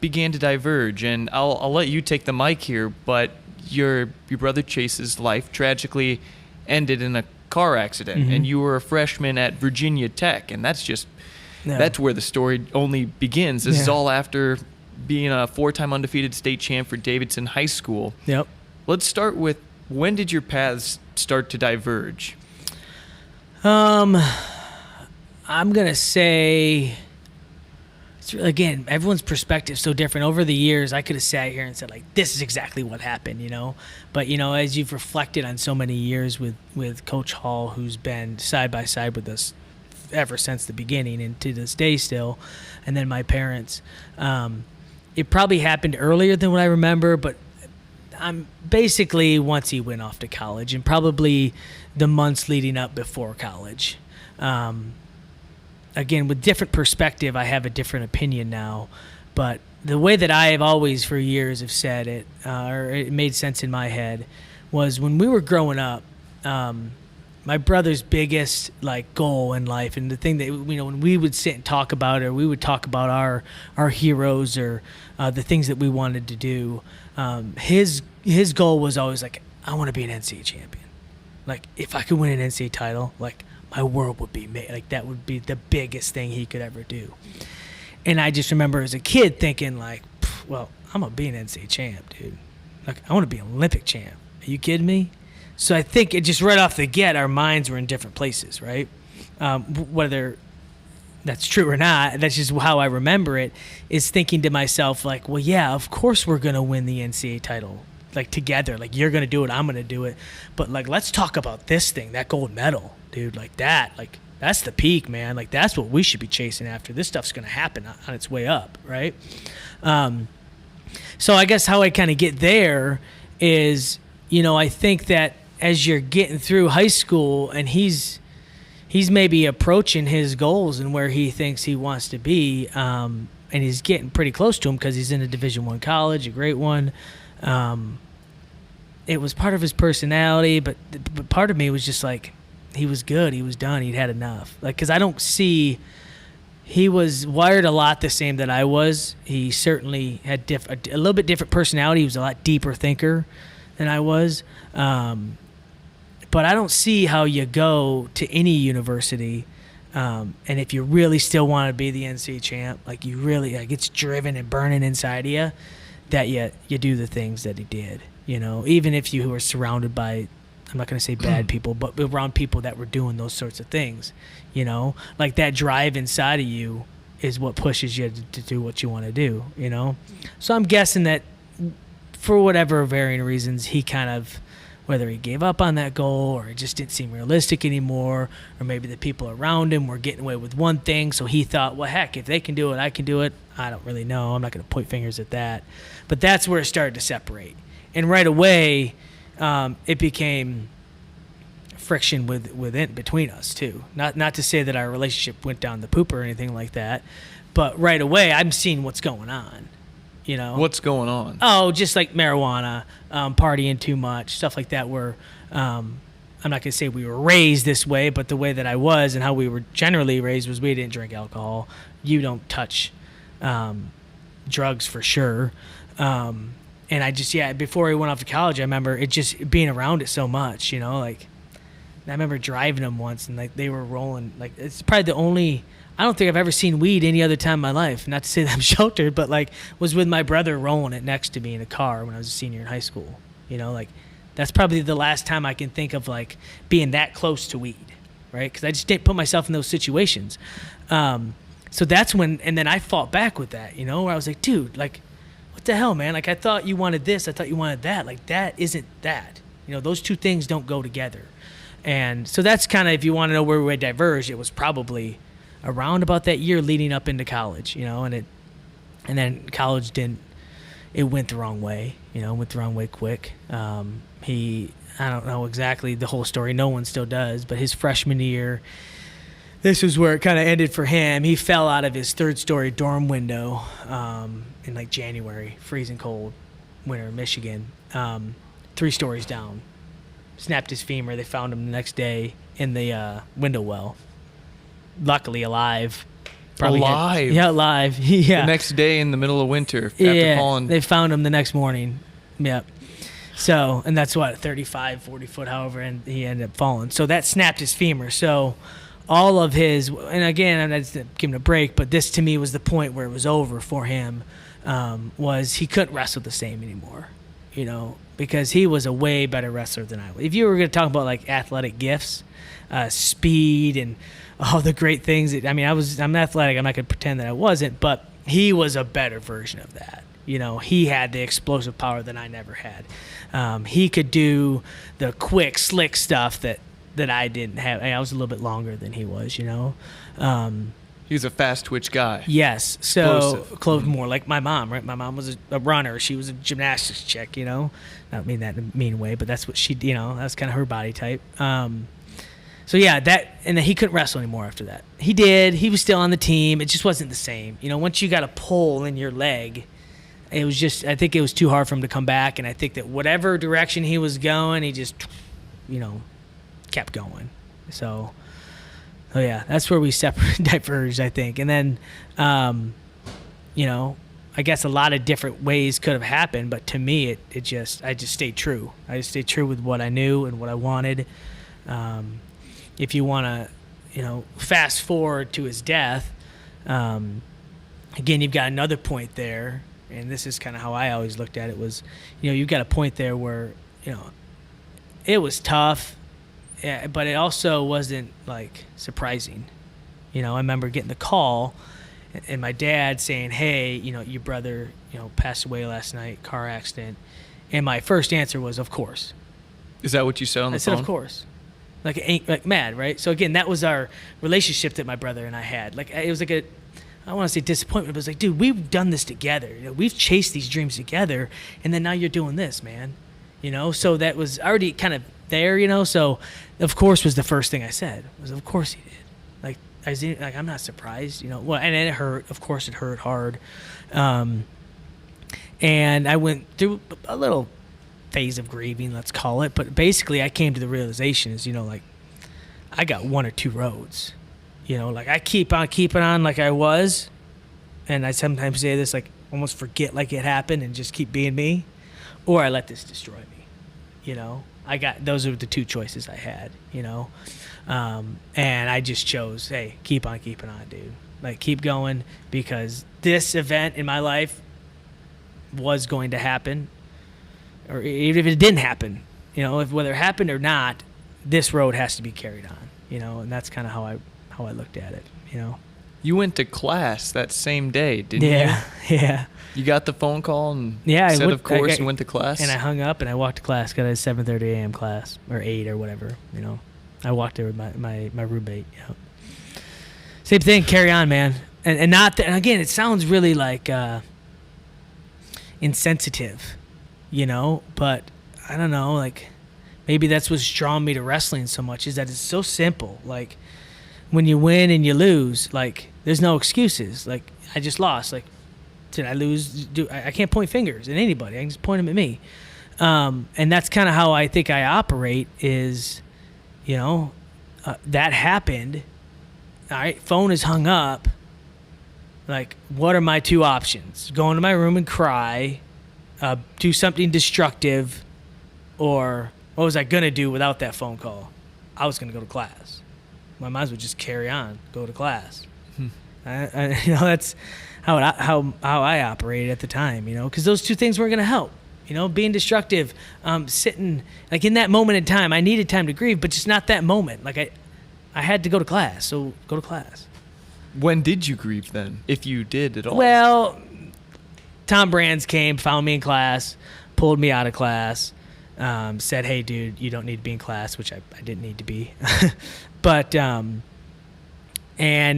began to diverge. And I'll let you take the mic here, but your brother Chase's life tragically ended in a car accident, and you were a freshman at Virginia Tech, and that's where the story only begins. This is all after being a 4-time undefeated state champ for Davidson High School. Yep. Let's start with, when did your paths start to diverge? I'm gonna say, again, everyone's perspective is so different. Over the years, I could have sat here and said, like, this is exactly what happened, But, as you've reflected on so many years with Coach Hall, who's been side by side with us ever since the beginning and to this day still, and then my parents, it probably happened earlier than what I remember, but I'm basically once he went off to college, and probably the months leading up before college. Again, with different perspective, I have a different opinion now, but the way that I have always for years have said it, or it made sense in my head, was when we were growing up, my brother's biggest goal in life, and the thing that when we would sit and talk about it, or we would talk about our heroes, or the things that we wanted to do, his goal was always I want to be an NCAA champion. If I could win an NCAA title, my world would be made. That would be the biggest thing he could ever do. And I just remember as a kid thinking well, I'm gonna be an NCAA champ, dude. I want to be an Olympic champ. Are you kidding me? So I think it just right off the get, our minds were in different places, right? Whether that's true or not, that's just how I remember it, is thinking to myself, well, yeah, of course we're going to win the NCAA title, together. You're going to do it, I'm going to do it. But, let's talk about this thing, that gold medal, dude, that's the peak, man. That's what we should be chasing after. This stuff's going to happen on its way up, right? So I guess how I kind of get there is, I think that as you're getting through high school and he's maybe approaching his goals and where he thinks he wants to be, and he's getting pretty close to him because he's in a Division I college, a great one. It was part of his personality, but part of me was just he was good, he was done, he'd had enough. Because I don't see, he was wired a lot the same that I was. He certainly had a little bit different personality. He was a lot deeper thinker than I was. But I don't see how you go to any university, and if you really still want to be the NCAA champ, you really, it's driven and burning inside of you, that you do the things that he did, even if you were surrounded by, I'm not going to say bad people, but around people that were doing those sorts of things, that drive inside of you is what pushes you to do what you want to do, So I'm guessing that for whatever varying reasons, he kind of, whether he gave up on that goal or it just didn't seem realistic anymore, or maybe the people around him were getting away with one thing, so he thought, well, heck, if they can do it, I can do it. I don't really know. I'm not going to point fingers at that. But that's where it started to separate. And right away, it became friction between us, too. Not to say that our relationship went down the poop or anything like that, but right away, I'm seeing what's going on. What's going on? Oh, just marijuana, partying too much, stuff like that. Where I'm not going to say we were raised this way, but the way that I was and how we were generally raised was we didn't drink alcohol. You don't touch drugs for sure. And I just, before I went off to college, I remember it just being around it so much, I remember driving them once and they were rolling. It's probably the only, I don't think I've ever seen weed any other time in my life. Not to say that I'm sheltered, but was with my brother rolling it next to me in a car when I was a senior in high school. That's probably the last time I can think of being that close to weed, right? Because I just didn't put myself in those situations. So that's when, and then I fought back with that, where I was like, dude, what the hell, man? I thought you wanted this, I thought you wanted that. That isn't that. Those two things don't go together. And so that's kind of, if you want to know where we diverged, it was probably around about that year leading up into college, and then college it went the wrong way, went the wrong way quick. I don't know exactly the whole story. No one still does, but his freshman year, this was where it kind of ended for him. He fell out of his third-story dorm window in like January, freezing cold, winter in Michigan, 3 stories down. Snapped his femur. They found him the next day in the window well. Luckily alive. Alive? Alive. Yeah. The next day in the middle of winter after falling. They found him the next morning. Yep. So, and that's what, 35, 40 foot, however, and he ended up falling. So that snapped his femur. So all of his, and again, I'm not giving him a break, but this to me was the point where it was over for him, was he couldn't wrestle the same anymore, you know, because he was a way better wrestler than I was. If you were going to talk about like athletic gifts, speed and all the great things, I'm athletic, I'm not going to pretend that I wasn't, but he was a better version of that. You know, he had the explosive power that I never had. He could do the quick, slick stuff that I didn't have. I was a little bit longer than he was, you know. He was a fast twitch guy. Yes. So close more like my mom, right? My mom was a runner. She was a gymnastics chick, you know. Not mean that in a mean way, but that's what she, you know, that's kind of her body type. So yeah, and then he couldn't wrestle anymore after that. He did. He was still on the team. It just wasn't the same. You know, once you got a pull in your leg, it was just, I think it was too hard for him to come back. And I think that whatever direction he was going, he just, you know, kept going. So yeah, that's where we diverged, I think. And then, you know, I guess a lot of different ways could have happened, but to me, I just stayed true. I just stayed true with what I knew and what I wanted. If you want to, you know, fast forward to his death, again, you've got another point there, and this is kind of how I always looked at it was, you know, you've got a point there where, you know, it was tough, but it also wasn't, like, surprising. You know, I remember getting the call and my dad saying, hey, you know, your brother, you know, passed away last night, car accident. And my first answer was, of course. Is that what you said on the phone? I said, of course. Like mad, right? So, again, that was our relationship that my brother and I had. Like, it was like I don't want to say disappointment, but it was like, dude, we've done this together. You know, we've chased these dreams together, and then now you're doing this, man. You know, so that was already kind of there, you know. So, of course, was the first thing I said. Was, of course he did. Like, I'm not surprised, you know. Well, and it hurt. Of course, it hurt hard. And I went through a little phase of grieving, let's call it. But basically, I came to the realization is, you know, like, I got one or two roads. You know, like, I keep on keeping on like I was. And I sometimes say this, like, almost forget like it happened and just keep being me. Or I let this destroy me, you know. Those are the two choices I had, you know. And I just chose, hey, keep on keeping on, dude. Like, keep going, because this event in my life was going to happen. Or even if it didn't happen, you know, whether it happened or not, this road has to be carried on, you know. And that's kind of how I looked at it, you know. You went to class that same day, didn't you? Yeah. You got the phone call and of course, and went to class? And I hung up and I walked to class, got a 7:30 a.m. class, or 8 or whatever, you know. I walked there with my roommate, you know. Same thing, carry on, man. And not that, and again, it sounds really like insensitive, you know, but I don't know, like, maybe that's what's drawn me to wrestling so much, is that it's so simple. Like, when you win and you lose, like, there's no excuses. Like, I just lost. Like, did I lose? I can't point fingers at anybody. I can just point them at me. And that's kind of how I think I operate is, you know, that happened. All right, phone is hung up. Like, what are my two options? Go into my room and cry, do something destructive, or what was I going to do without that phone call? I was going to go to class. I might as well just carry on, go to class. You know, that's how I operated at the time, you know, because those two things weren't going to help. You know, being destructive, sitting, like, in that moment in time, I needed time to grieve, but just not that moment. Like, I had to go to class, so go to class. When did you grieve then, if you did at all? Well, Tom Brands came, found me in class, pulled me out of class, said, hey, dude, you don't need to be in class, which I didn't need to be. But, and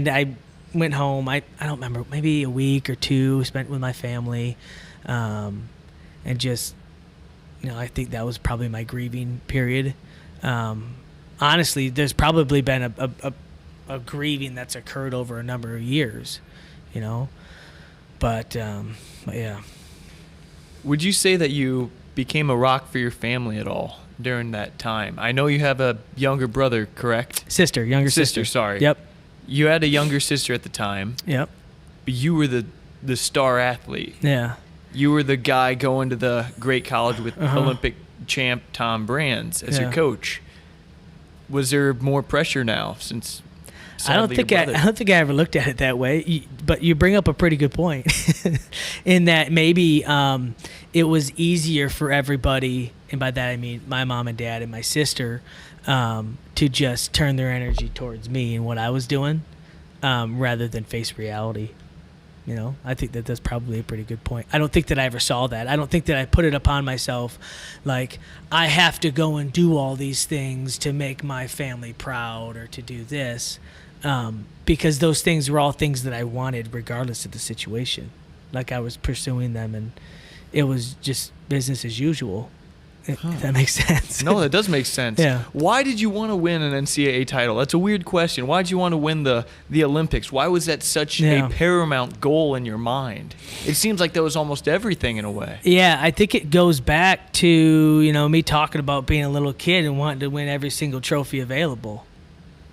I went home. I don't remember, maybe a week or two spent with my family, and just, you know, I think that was probably my grieving period. Honestly, there's probably been a grieving that's occurred over a number of years, you know. But yeah. Would you say that you became a rock for your family at all during that time? I know you have a younger brother, correct? Younger sister. Sorry. Yep. You had a younger sister at the time. Yep. But you were the star athlete. Yeah. You were the guy going to the great college with Olympic champ Tom Brands as your coach. Was there more pressure now since? I don't think I ever looked at it that way. But you bring up a pretty good point, in that maybe it was easier for everybody, and by that I mean my mom and dad and my sister, to just turn their energy towards me and what I was doing, rather than face reality. You know, I think that that's probably a pretty good point. I don't think that I ever saw that. I don't think that I put it upon myself, like, I have to go and do all these things to make my family proud or to do this, because those things were all things that I wanted regardless of the situation. Like, I was pursuing them, and it was just business as usual. If that makes sense. No, that does make sense. Yeah. Why did you want to win an NCAA title? That's a weird question. Why did you want to win the Olympics? Why was that such a paramount goal in your mind? It seems like that was almost everything in a way. Yeah, I think it goes back to, you know, me talking about being a little kid and wanting to win every single trophy available.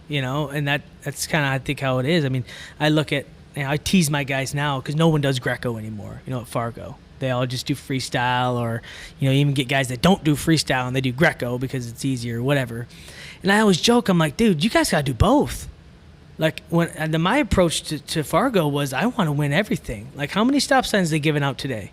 You know, and that's kind of, I think, how it is. I mean, I look at, you know, I tease my guys now because no one does Greco anymore, you know, at Fargo. They all just do freestyle, or, you know, even get guys that don't do freestyle and they do Greco because it's easier or whatever. And I always joke, I'm like, dude, you guys got to do both. Like, my approach to Fargo was, I want to win everything. Like, how many stop signs are they giving out today?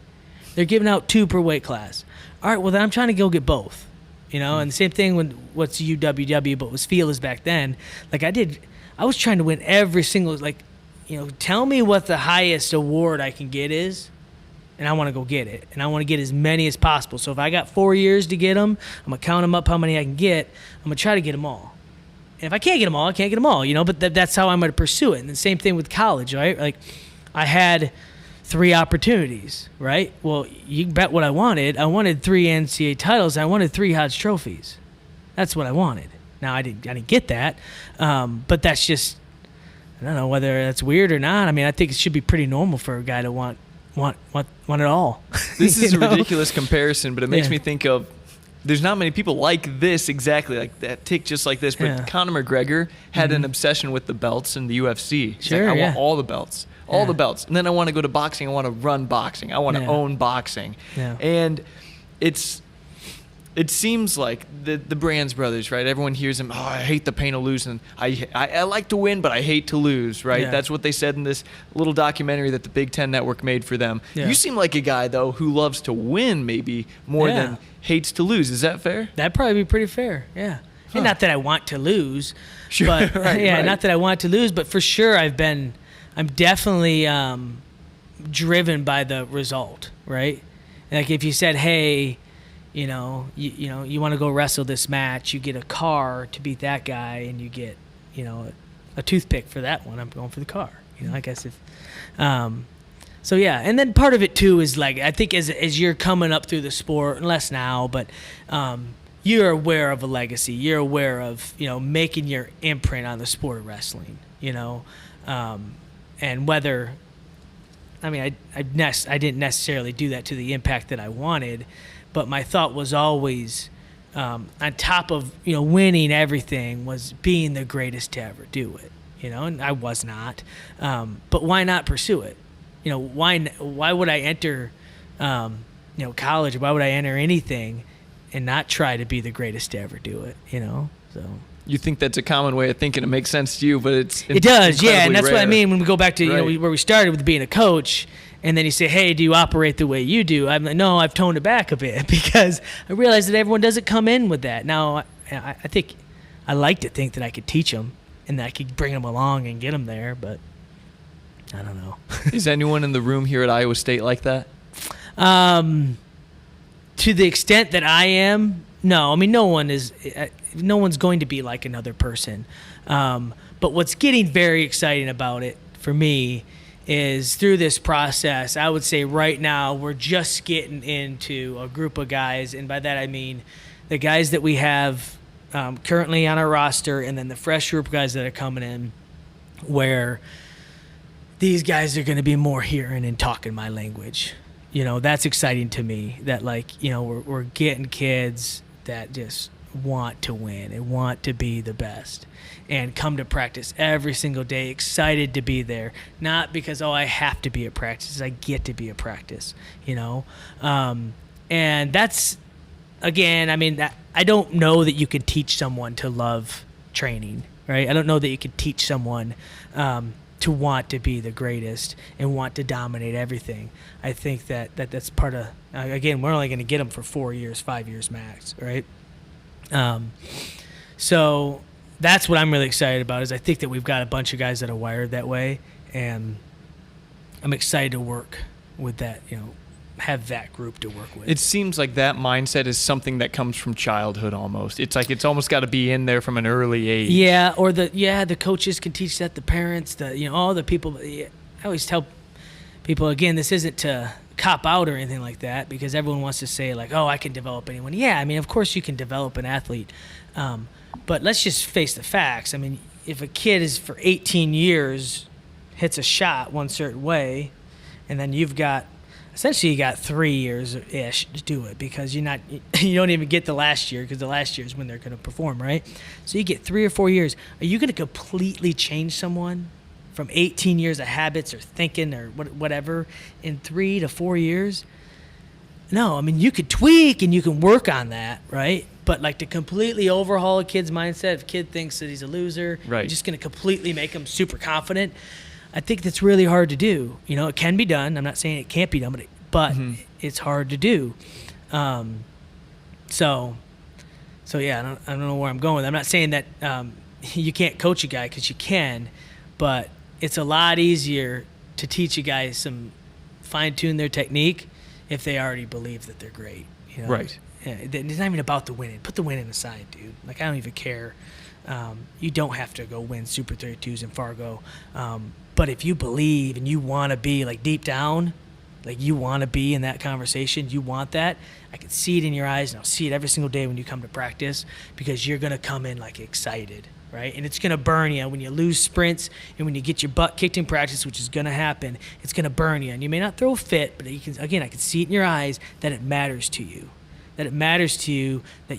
They're giving out 2 per weight class. All right, well, then I'm trying to go get both. You know, and the same thing with what's UWW, but was Fearless back then. Like, I was trying to win every single, like, you know, tell me what the highest award I can get is, and I want to go get it. And I want to get as many as possible. So if I got 4 years to get them, I'm going to count them up how many I can get. I'm going to try to get them all. And if I can't get them all, I can't get them all, you know, but that's how I'm going to pursue it. And the same thing with college, right? Like, I had 3 opportunities, right? Well, you can bet what I wanted. I wanted 3 NCAA titles. I wanted 3 Hodge trophies. That's what I wanted. Now, I didn't get that, but that's just, I don't know whether that's weird or not. I mean, I think it should be pretty normal for a guy to want it all. This is a ridiculous comparison, but it makes me think of, there's not many people like this exactly, like that tick just like this, but Conor McGregor had an obsession with the belts in the UFC. He's sure, like, I want all the belts. All the belts. And then I want to go to boxing. I want to run boxing. I want to own boxing. Yeah. And it seems like the Brands brothers, right? Everyone hears them, I hate the pain of losing. I like to win, but I hate to lose, right? Yeah. That's what they said in this little documentary that the Big Ten Network made for them. Yeah. You seem like a guy, though, who loves to win maybe more than hates to lose. Is that fair? That'd probably be pretty fair, yeah. Huh. And not that I want to lose. Sure, but, right. Not that I want to lose, but for sure I'm definitely driven by the result, right? Like, if you said, hey, you want to go wrestle this match, you get a car to beat that guy, and you get, you know, a toothpick for that one, I'm going for the car. You know, I guess if, so yeah. And then part of it too is, like, I think as you're coming up through the sport, less now, but you're aware of a legacy. You're aware of, you know, making your imprint on the sport of wrestling, you know, and whether, I mean, I didn't necessarily do that to the impact that I wanted, but my thought was always, on top of, you know, winning everything, was being the greatest to ever do it, you know, and I was not. But why not pursue it? You know, why would I enter, you know, college? Why would I enter anything and not try to be the greatest to ever do it, you know? So. You think that's a common way of thinking. It makes sense to you, but it does, yeah, and that's rare. what I mean when we go back to, you know, where we started with being a coach, and then you say, hey, do you operate the way you do? I'm like, no, I've toned it back a bit, because I realize that everyone doesn't come in with that. Now, I think I like to think that I could teach them and that I could bring them along and get them there, but I don't know. Is anyone in the room here at Iowa State like that? To the extent that I am, no. I mean, no one's going to be like another person. But what's getting very exciting about it for me is, through this process, I would say right now we're just getting into a group of guys, and by that I mean the guys that we have currently on our roster, and then the fresh group of guys that are coming in, where these guys are going to be more hearing and talking my language. That's exciting to me, that we're getting kids that just want to win and want to be the best and come to practice every single day, excited to be there. Not because, I have to be at practice, I get to be at practice, and that's, again, I don't know that you can teach someone to love training, right? I don't know that you can teach someone to want to be the greatest and want to dominate everything. I think that's part of, again, we're only going to get them for 4 years, 5 years max, right? So that's what I'm really excited about, is I think that we've got a bunch of guys that are wired that way, and I'm excited to work with that, have that group to work with. It seems like that mindset is something that comes from childhood almost. It's like it's almost got to be in there from an early age. Yeah, or the coaches can teach that, the parents, all the people. I always tell people, again, this isn't to cop out or anything like that, because everyone wants to say I can develop anyone. Yeah, of course you can develop an athlete, but let's just face the facts. If a kid is for 18 years hits a shot one certain way, and then you got 3 years-ish to do it, because you don't even get the last year, because the last year is when they're going to perform, right? So you get 3 or 4 years. Are you going to completely change someone from 18 years of habits or thinking or whatever in 3 to 4 years? No, you could tweak and you can work on that, right? But to completely overhaul a kid's mindset, if a kid thinks that he's a loser, right, you're just going to completely make him super confident. I think that's really hard to do. It can be done. I'm not saying it can't be done, but it's hard to do. So yeah, I don't know where I'm going with it. I'm not saying that you can't coach a guy, because you can, but it's a lot easier to teach a guy fine-tune their technique if they already believe that they're great. Right. Yeah, it's not even about the winning. Put the winning aside, dude. I don't even care. You don't have to go win Super 32s in Fargo. But if you believe and you want to be, deep down, you want to be in that conversation, you want that, I can see it in your eyes, and I'll see it every single day when you come to practice, because you're going to come in excited, right? And it's going to burn you when you lose sprints and when you get your butt kicked in practice, which is going to happen. It's going to burn you, and you may not throw a fit, but I can see it in your eyes that it matters to you, that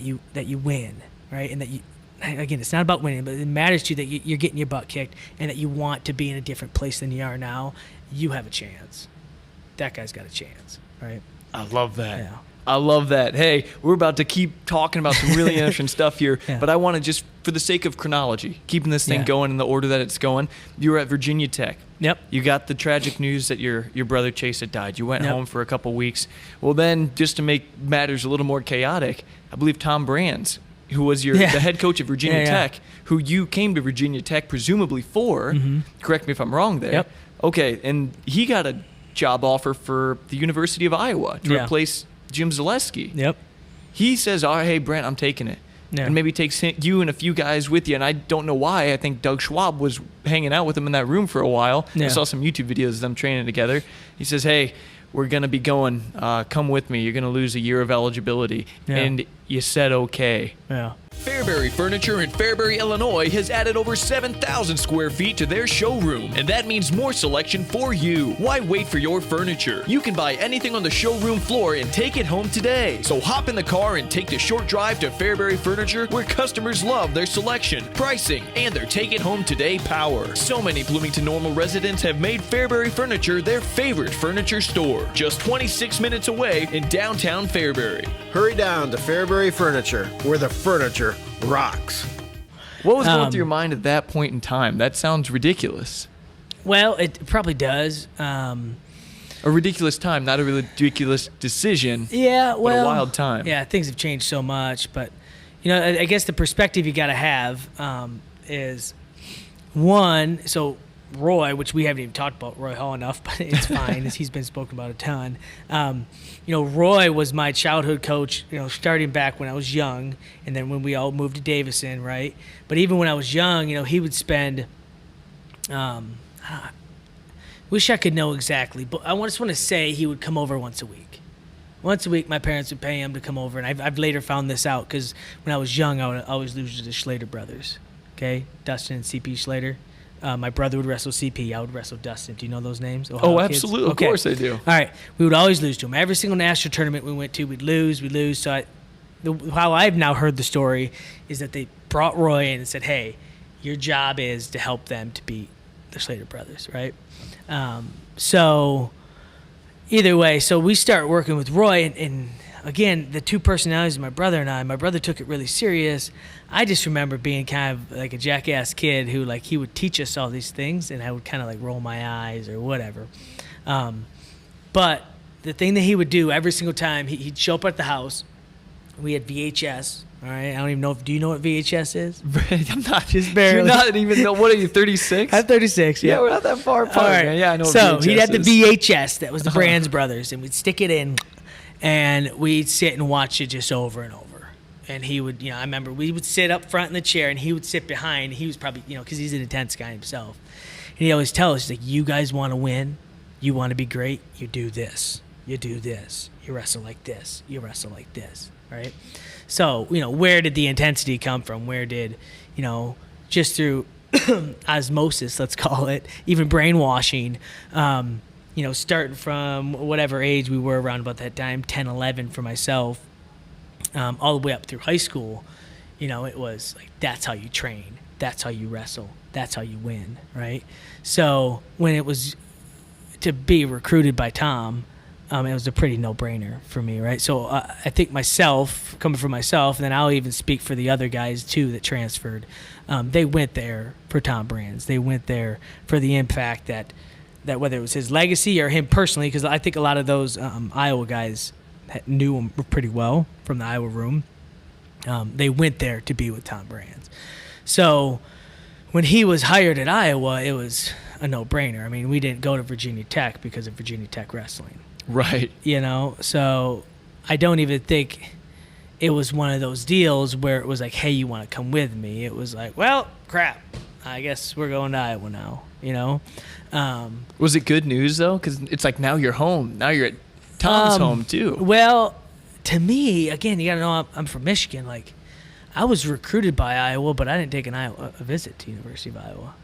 you win, right? And that you, again, it's not about winning, but it matters to you that you're getting your butt kicked and that you want to be in a different place than you are now. You have a chance. That guy's got a chance, right? I love that. Yeah. I love that. Hey, we're about to keep talking about some really interesting stuff here, Yeah. but I want to just, for the sake of chronology, keeping this thing going in the order that it's going. You were at Virginia Tech. Yep. You got the tragic news that your brother Chase had died. You went Yep. home for a couple weeks. Well, then, just to make matters a little more chaotic, I believe Tom Brands, who was the head coach of Virginia Tech, who you came to Virginia Tech presumably for, correct me if I'm wrong there. Yep. Okay, and he got a job offer for the University of Iowa to replace Jim Zaleski. Yep. He says, hey, Brent, I'm taking it. Yeah. And maybe takes you and a few guys with you. And I don't know why. I think Doug Schwab was hanging out with him in that room for a while. Yeah. I saw some YouTube videos of them training together. He says, hey, we're going to be going. Come with me. You're going to lose a year of eligibility. Yeah. And you said okay. Yeah. Fairbury Furniture in Fairbury, Illinois has added over 7,000 square feet to their showroom, and that means more selection for you. Why wait for your furniture? You can buy anything on the showroom floor and take it home today. So hop in the car and take the short drive to Fairbury Furniture, where customers love their selection, pricing, and their take it home today power. So many Bloomington Normal residents have made Fairbury Furniture their favorite furniture store, just 26 minutes away in downtown Fairbury. Hurry down to Fairbury Furniture, where the furniture rocks. What was going through your mind at that point in time? That sounds ridiculous. Well, it probably does. A ridiculous time, not a ridiculous decision. Yeah, well, but a wild time. Yeah, things have changed so much, but I guess the perspective you got to have is one. So Roy, which we haven't even talked about Roy Hall enough, but it's fine, as he's been spoken about a ton. Roy was my childhood coach, starting back when I was young, and then when we all moved to Davison, right? But even when I was young, he would spend, wish I could know exactly, but I just want to say he would come over once a week. Once a week, my parents would pay him to come over, and I've later found this out, because when I was young, I would always lose to the Schlater brothers, okay? Dustin and C.P. Schlater. My brother would wrestle CP. I would wrestle Dustin. Do you know those names? Ohio absolutely. Okay. Of course I do. All right. We would always lose to him. Every single national tournament we went to, we'd lose. So how I've now heard the story is that they brought Roy in and said, hey, your job is to help them to beat the Slater brothers, right? So either way, so we start working with Roy, and again, the two personalities of my brother and I, my brother took it really serious. I just remember being kind of like a jackass kid who, like, he would teach us all these things, and I would kind of like roll my eyes or whatever. But the thing that he would do every single time, he'd show up at the house. We had VHS. All right, I don't even know do you know what VHS is? I'm not just barely. You're not even know. What are you, 36? I'm 36. Yeah, we're not that far apart. All right. Man. Yeah, I know. So what VHS he'd have the is. VHS that was the Brands Brothers, and we'd stick it in, and we'd sit and watch it just over and over. And he would, I remember we would sit up front in the chair, and he would sit behind. He was probably, because he's an intense guy himself, and he always tell us, he's like, you guys want to win, you want to be great, you do this, you do this, you wrestle like this, you wrestle like this, right? So, where did the intensity come from? Where did, just through osmosis, let's call it, even brainwashing, starting from whatever age we were around about that time, 10, 11 for myself, all the way up through high school, it was like, that's how you train. That's how you wrestle. That's how you win, right? So when it was to be recruited by Tom, it was a pretty no-brainer for me, right? So I think coming from myself, and then I'll even speak for the other guys, too, that transferred. They went there for Tom Brands. They went there for the impact that whether it was his legacy or him personally, because I think a lot of those Iowa guys knew him pretty well from the Iowa room. They went there to be with Tom Brands. So when he was hired at Iowa, it was a no-brainer. I mean, we didn't go to Virginia Tech because of Virginia Tech wrestling. Right. So I don't even think it was one of those deals where it was like, hey, you want to come with me? It was like, well, crap, I guess we're going to Iowa now, Was it good news, though? Because it's like, now you're home. Now you're at Tom's home, too. Well, to me, again, you got to know I'm from Michigan. Like, I was recruited by Iowa, but I didn't take a visit to University of Iowa.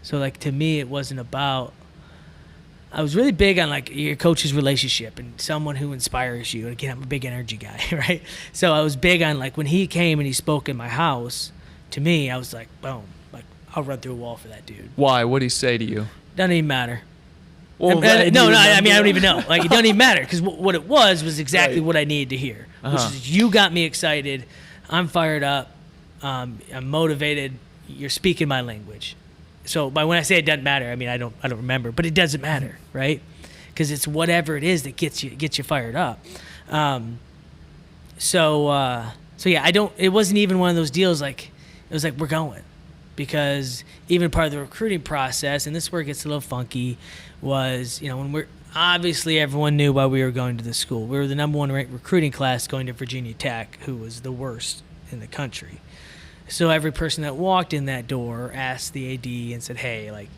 So, like, to me, it wasn't about... I was really big on, like, your coach's relationship and someone who inspires you. Again, I'm a big energy guy, right? So I was big on, like, when he came and he spoke in my house, to me, I was like, boom. Like, I'll run through a wall for that dude. Why? What did he say to you? Doesn't even matter. Well, I don't even know. Like, it doesn't even matter because what it was exactly what I needed to hear, which is you got me excited. I'm fired up. I'm motivated. You're speaking my language. So when I say it doesn't matter, I mean I don't remember, but it doesn't matter, right? Because it's whatever it is that gets you fired up. So yeah, it wasn't even one of those deals like it was like we're going, because even part of the recruiting process, and this is where it gets a little funky, was when obviously everyone knew why we were going to the school. We were the number 1 ranked recruiting class going to Virginia Tech, who was the worst in the country. So every person that walked in that door asked the AD and said, hey, like,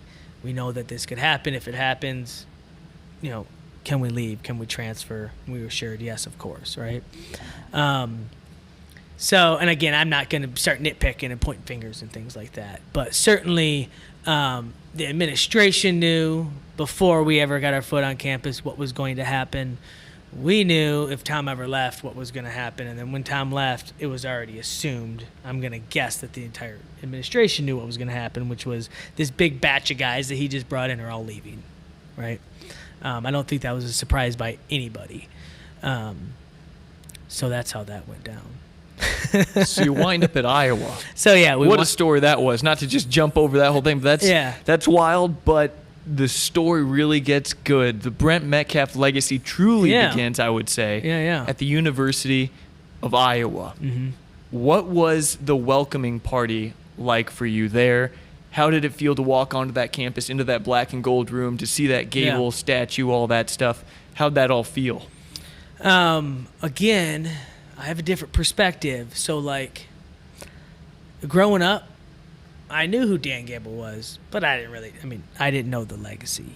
we know that this could happen. If it happens, can we leave? Can we transfer? And we were assured, yes, of course, right? So, and again, I'm not going to start nitpicking and pointing fingers and things like that. But certainly the administration knew before we ever got our foot on campus what was going to happen. We knew if Tom ever left what was going to happen, and then when Tom left, it was already assumed. I'm going to guess that the entire administration knew what was going to happen, which was this big batch of guys that he just brought in are all leaving, right? I don't think that was a surprise by anybody. So that's how that went down. So you wind up at Iowa. So yeah, what a story that was. Not to just jump over that whole thing, but that's wild, but the story really gets good. The Brent Metcalf legacy truly begins, I would say, at the University of Iowa. Mm-hmm. What was the welcoming party like for you there? How did it feel to walk onto that campus, into that black and gold room, to see that Gable statue, all that stuff? How'd that all feel? Again, I have a different perspective. So, like, growing up, I knew who Dan Gable was, but I didn't know the legacy.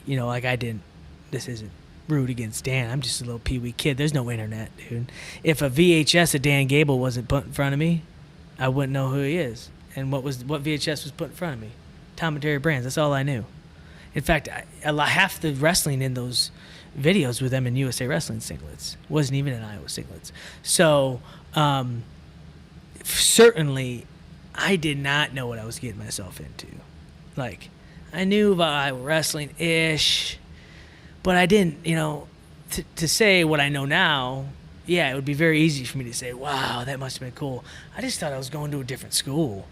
This isn't rude against Dan. I'm just a little peewee kid. There's no internet, dude. If a VHS of Dan Gable wasn't put in front of me, I wouldn't know who he is. And what VHS was put in front of me? Tom and Terry Brands. That's all I knew. In fact, half the wrestling in those videos with them in USA Wrestling singlets. Wasn't even in Iowa singlets. So certainly I did not know what I was getting myself into. Like, I knew about Iowa wrestling-ish, but I didn't, to say what I know now, yeah, it would be very easy for me to say, wow, that must have been cool. I just thought I was going to a different school.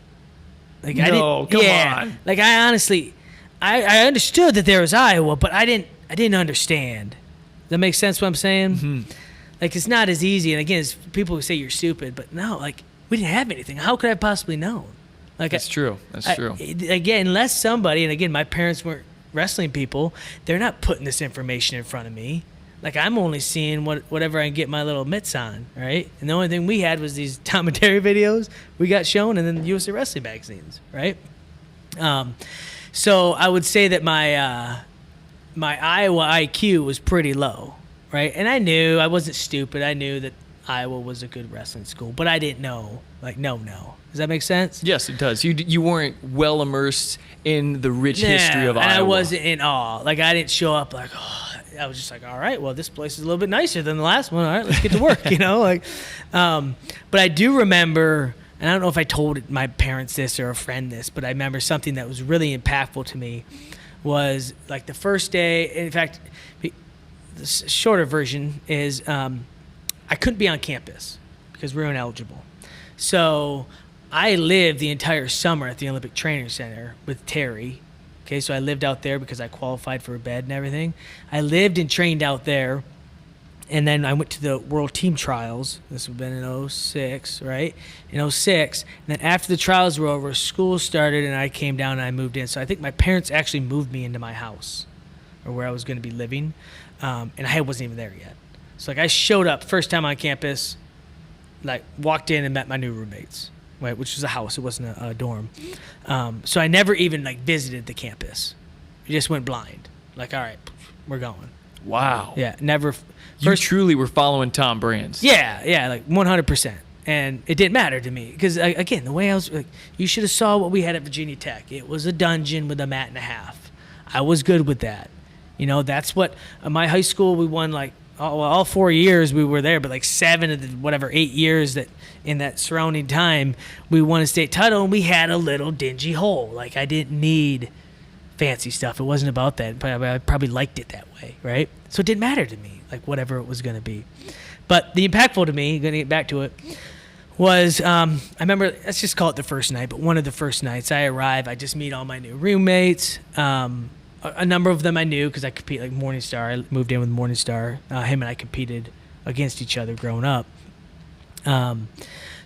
Like, come on. Like, I honestly, I understood that there was Iowa, but I didn't understand. Does that make sense what I'm saying? Mm-hmm. Like, it's not as easy. And again, it's people who say you're stupid, but no, like, we didn't have anything. How could I have possibly known? Like, That's true. Again, unless somebody, and again, my parents weren't wrestling people, they're not putting this information in front of me. Like, I'm only seeing whatever I can get my little mitts on, right? And the only thing we had was these Tom and Terry videos we got shown, and then the USA Wrestling magazines, right? So I would say that my Iowa IQ was pretty low, right? And I knew, I wasn't stupid. I knew that Iowa was a good wrestling school, but I didn't know, like, no. Does that make sense? Yes, it does. You weren't well immersed in the rich history of Iowa. And I wasn't in awe. Like, I didn't show up like, I was just like, all right, well, this place is a little bit nicer than the last one. All right, let's get to work, But I do remember, and I don't know if I told my parents this or a friend this, but I remember something that was really impactful to me was, like, the first day. In fact, the shorter version is I couldn't be on campus because we were ineligible. So I lived the entire summer at the Olympic Training Center with Terry. Okay, so I lived out there because I qualified for a bed and everything. I lived and trained out there, and then I went to the World Team Trials. This would have been in 06, right? In 06. And then after the trials were over, school started, and I came down and I moved in. So I think my parents actually moved me into my house, or where I was going to be living, and I wasn't even there yet. So, like, I showed up first time on campus, like, walked in and met my new roommates, right, which was a house. It wasn't a dorm. So I never even, like, visited the campus. I just went blind. Like, all right, we're going. Wow. Yeah, never. You truly were following Tom Brands. Yeah, like 100%. And it didn't matter to me because, again, the way I was, like, you should have saw what we had at Virginia Tech. It was a dungeon with a mat and a half. I was good with that. That's what my high school, we won, like, all 4 years we were there, but like 7 of the 8 years that in that surrounding time we won a state title, and we had a little dingy hole. Like, I didn't need fancy stuff. It wasn't about that. I probably liked it that way, right? So it didn't matter to me, like, whatever it was going to be. But the impactful to me, going to get back to it, was I remember, let's just call it the first night, but one of the first nights I arrive, I just meet all my new roommates. A number of them I knew because I compete, like Morningstar. I moved in with Morningstar. Him and I competed against each other growing up.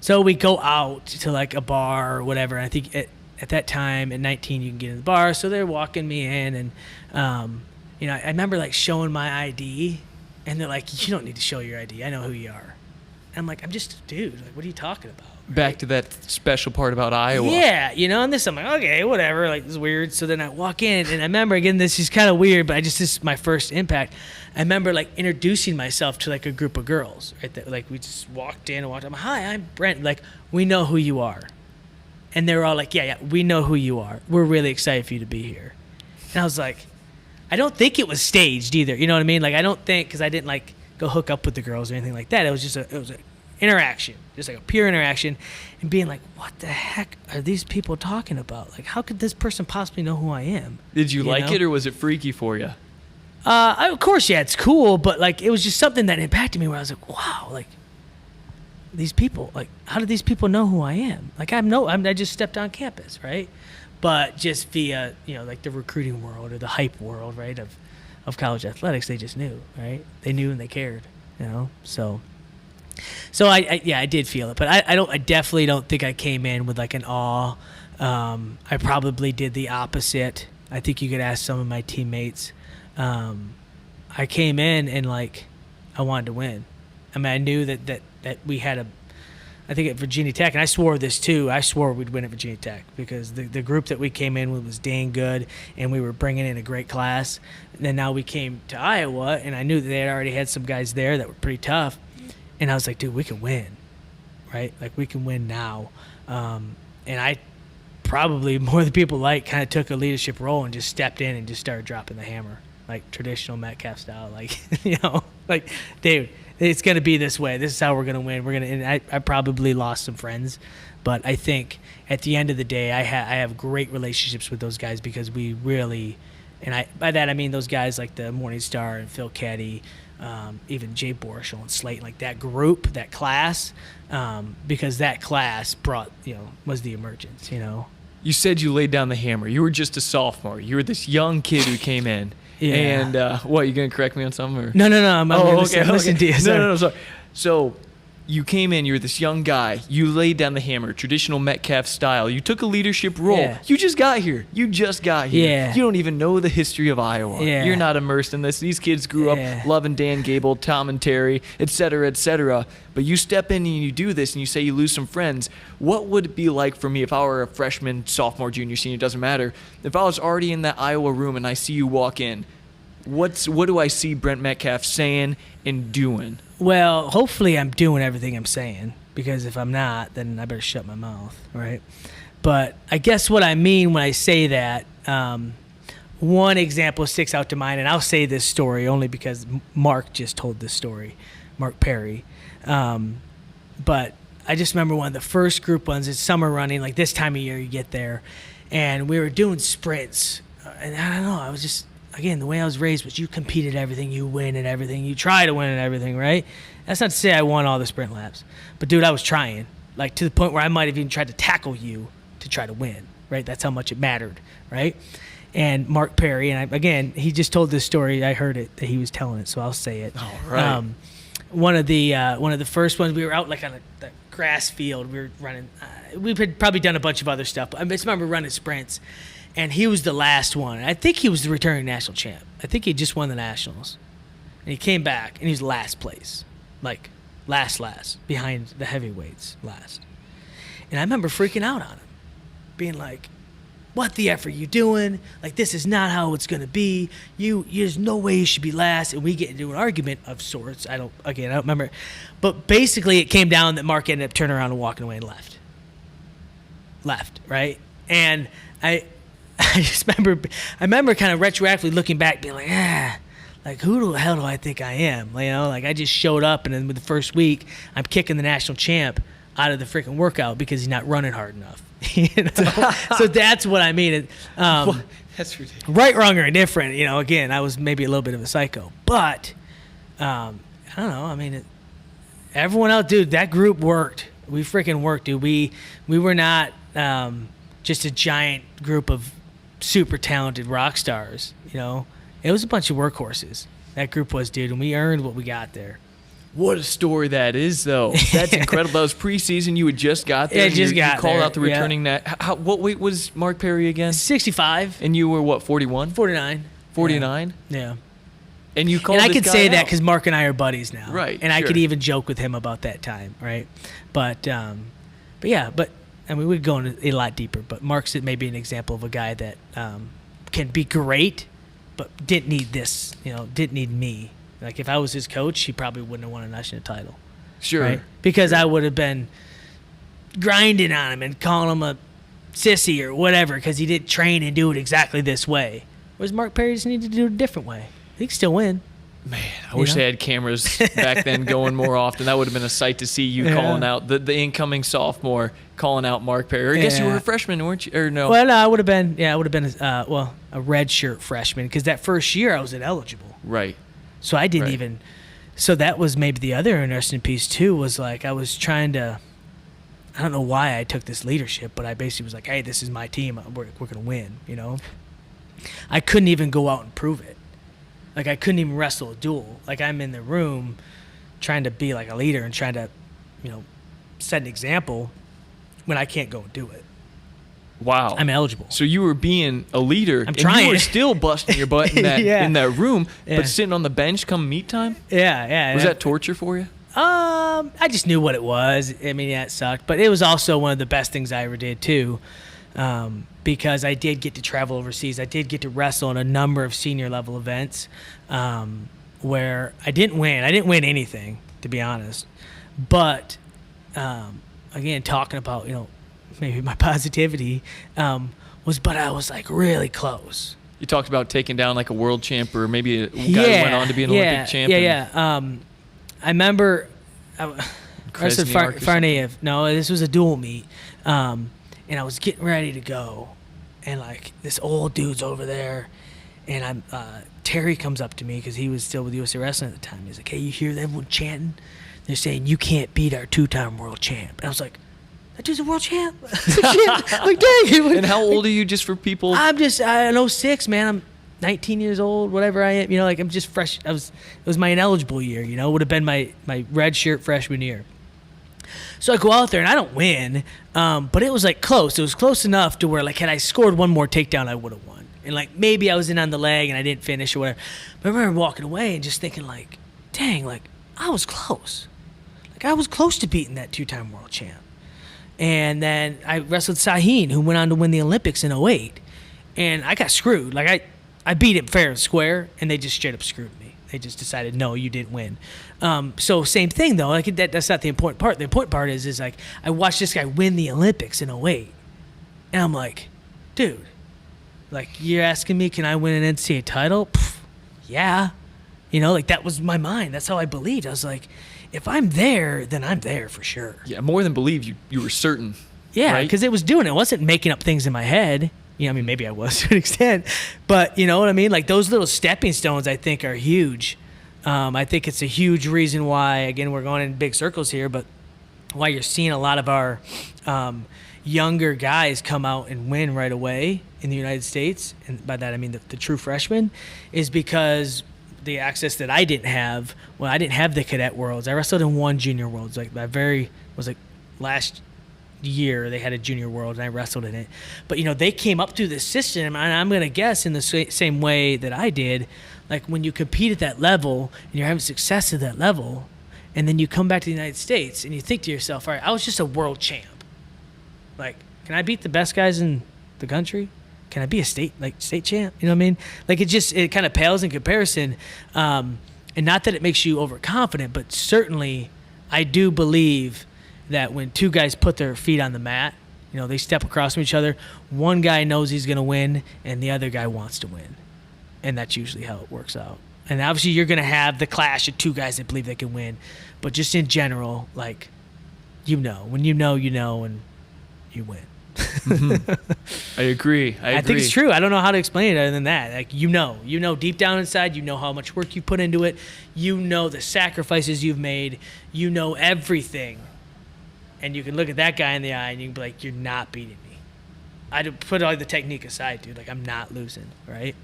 So we go out to, like, a bar or whatever. And I think at that time, at 19, you can get in the bar. So they're walking me in. And, I remember, like, showing my ID. And they're like, you don't need to show your ID. I know who you are. And I'm like, I'm just a dude. Like, what are you talking about? Right? Back to that special part about Iowa. Yeah, and this, I'm like, okay, whatever. Like, this is weird. So then I walk in, and I remember, again, this is kind of weird, but this is my first impact. I remember, like, introducing myself to, like, a group of girls, right? That, like, we just walked in and walked up. Hi, I'm Brent. Like, we know who you are. And they were all like, yeah, we know who you are. We're really excited for you to be here. And I was like, I don't think it was staged either. You know what I mean? Like, I don't think, because I didn't, like, go hook up with the girls or anything like that. It was just an interaction, just like a pure interaction, and being like, what the heck are these people talking about? Like, how could this person possibly know who I am? Did you like it, or was it freaky for you? Of course, yeah, it's cool, but, like, it was just something that impacted me where I was like, wow, like, these people, like, how did these people know who I am? Like, I just stepped on campus, right? But just via, like, the recruiting world or the hype world, right, of college athletics, they just knew, right? They knew and they cared, So I did feel it, but I definitely don't think I came in with, like, an awe. I probably did the opposite. I think you could ask some of my teammates. I came in and, like, I wanted to win. I mean, I knew that we had I think at Virginia Tech, and I swore this too, I swore we'd win at Virginia Tech because the group that we came in with was dang good, and we were bringing in a great class. And then now we came to Iowa, and I knew that they had already had some guys there that were pretty tough. And I was like, dude, we can win, right? Like, we can win now. And I probably more than people like, kind of took a leadership role and just stepped in and just started dropping the hammer, like traditional Metcalf style. Like, like, dude, it's going to be this way. This is how we're going to win. And I probably lost some friends, but I think at the end of the day, I have great relationships with those guys because we really, and by that I mean those guys like the Morning Star and Phil Caddy, even Jay Borschel and Slayton, like that group, that class, because that class brought, was the emergence, You said you laid down the hammer. You were just a sophomore. You were this young kid who came in. Yeah. And what, you going to correct me on something? Or? No. I'm listening to you. No, sorry. So you came in, you were this young guy. You laid down the hammer, traditional Metcalf style. You took a leadership role. Yeah. You just got here. Yeah. You don't even know the history of Iowa. Yeah. You're not immersed in this. These kids grew up loving Dan Gable, Tom and Terry, et cetera, et cetera. But you step in and you do this and you say you lose some friends. What would it be like for me if I were a freshman, sophomore, junior, senior, doesn't matter. If I was already in that Iowa room and I see you walk in, what do I see Brent Metcalf saying and doing? Well, hopefully I'm doing everything I'm saying, because if I'm not, then I better shut my mouth, right? But I guess what I mean when I say that, one example sticks out to mind, and I'll say this story only because Mark just told this story, Mark Perry. But I just remember one of the first group ones, it's summer running, like this time of year you get there, and we were doing sprints. And I don't know, I was just, again, the way I was raised was you compete at everything, you win at everything, you try to win at everything, right? That's not to say I won all the sprint laps. But, dude, I was trying, like to the point where I might have even tried to tackle you to try to win, right? That's how much it mattered, right? And Mark Perry, and again, he just told this story. I heard it, that he was telling it, so I'll say it. All right. One of the first ones, we were out like on the grass field. We were running. We had probably done a bunch of other stuff, but I just remember running sprints. And he was the last one. I think he was the returning national champ. I think he just won the nationals. And he came back, and he was last place. Like, last, behind the heavyweights, last. And I remember freaking out on him, being like, what the F are you doing? Like, this is not how it's going to be. There's no way you should be last. And we get into an argument of sorts. I don't remember. But basically, it came down that Mark ended up turning around and walking away and left. Left, right? And I remember kind of retroactively looking back, being like who the hell do I think I am? Like I just showed up, and then with the first week, I'm kicking the national champ out of the freaking workout because he's not running hard enough. So that's what I mean. That's ridiculous. Right, wrong, or indifferent. Again, I was maybe a little bit of a psycho, but I don't know. I mean, everyone else, dude, that group worked. We freaking worked, dude. We were not just a giant group of super talented rock stars, It was a bunch of workhorses. That group was, dude, and we earned what we got there. What a story that is, though. That's incredible. That was preseason. You had just got there. You called out the returning that. What weight was Mark Perry again? 65. And you were what, 41? 49. 49? Yeah. And you called And I this could guy say out. that because Mark and I are buddies now. Right, And I sure. could even joke with him about that time, right? But I mean, we'd go into a lot deeper, but Mark's maybe an example of a guy that can be great, but didn't need this, didn't need me. Like, if I was his coach, he probably wouldn't have won a national title. Sure. Right? Because I would have been grinding on him and calling him a sissy or whatever because he didn't train and do it exactly this way. Whereas Mark Perry just needed to do it a different way. He can still win. Man, I wish they had cameras back then going more often. That would have been a sight to see you calling out the incoming sophomore, calling out Mark Perry. Or I guess you were a freshman, weren't you? Or no? Well, no, I would have been a redshirt freshman because that first year I was ineligible. Right. So I didn't even – so that was maybe the other interesting piece too, was like I was trying to – I don't know why I took this leadership, but I basically was like, hey, this is my team. We're going to win, I couldn't even go out and prove it. Like, I couldn't even wrestle a duel. Like, I'm in the room trying to be like a leader and trying to, set an example when I can't go and do it. Wow. I'm eligible. So you were being a leader. I'm trying. And you were still busting your butt in that Yeah. in that room, Yeah. but sitting on the bench come meet time? Yeah. Was that torture for you? I just knew what it was. I mean, yeah, it sucked. But it was also one of the best things I ever did, too, because I did get to travel overseas. I did get to wrestle in a number of senior-level events where I didn't win. I didn't win anything, to be honest. But, again, talking about, maybe my positivity, but I was like really close. You talked about taking down like a world champ or maybe a guy who went on to be an Olympic champion. Yeah. I remember Farnaev. No, this was a dual meet. And I was getting ready to go. And like this old dude's over there. And Terry comes up to me because he was still with USA Wrestling at the time. He's like, hey, you hear everyone chanting? They're saying, you can't beat our 2-time world champ. And I was like, that dude's a world champ. Like, dang. And how old are you, just for people? I'm 06, man. I'm 19 years old, whatever I am. I'm just fresh. It was my ineligible year, It would have been my red shirt freshman year. So I go out there and I don't win, but it was like close. It was close enough to where like had I scored one more takedown, I would have won. And like maybe I was in on the leg and I didn't finish or whatever. But I remember walking away and just thinking like, dang, like I was close. Like I was close to beating that 2-time world champ. And then I wrestled Sahin, who went on to win the Olympics in 2008. And I got screwed. Like I beat him fair and square, and they just straight up screwed me. They just decided, no, you didn't win. So same thing though. Like that's not the important part. The important part is like I watched this guy win the Olympics in 2008, and I'm like, dude, like you're asking me, can I win an NCAA title? Pff, yeah, like that was my mind. That's how I believed. I was like, if I'm there, then I'm there for sure. Yeah, more than believe, you were certain. Yeah, because it was doing it. I wasn't making up things in my head. I mean, maybe I was to an extent, but you know what I mean? Like those little stepping stones, I think, are huge. I think it's a huge reason why, again, we're going in big circles here, but why you're seeing a lot of our younger guys come out and win right away in the United States, and by that I mean the true freshmen, is because the access that I didn't have. Well, I didn't have the cadet worlds. I wrestled in one junior worlds. Like last year they had a junior world and I wrestled in it. But they came up through this system, and I'm gonna guess in the same way that I did. Like when you compete at that level and you're having success at that level, and then you come back to the United States and you think to yourself, all right, I was just a world champ. Like, can I beat the best guys in the country? Can I be a state champ? You know what I mean? Like it kind of pales in comparison. And not that it makes you overconfident, but certainly I do believe that when two guys put their feet on the mat, they step across from each other, one guy knows he's going to win and the other guy wants to win. And that's usually how it works out. And obviously you're going to have the clash of two guys that believe they can win. But just in general, like, when you know, and you win. Mm-hmm. I agree. I think it's true. I don't know how to explain it other than that. Like, deep down inside, how much work you put into it. The sacrifices you've made. Everything. And you can look at that guy in the eye and you can be like, you're not beating me. I put all the technique aside, dude. Like, I'm not losing, right?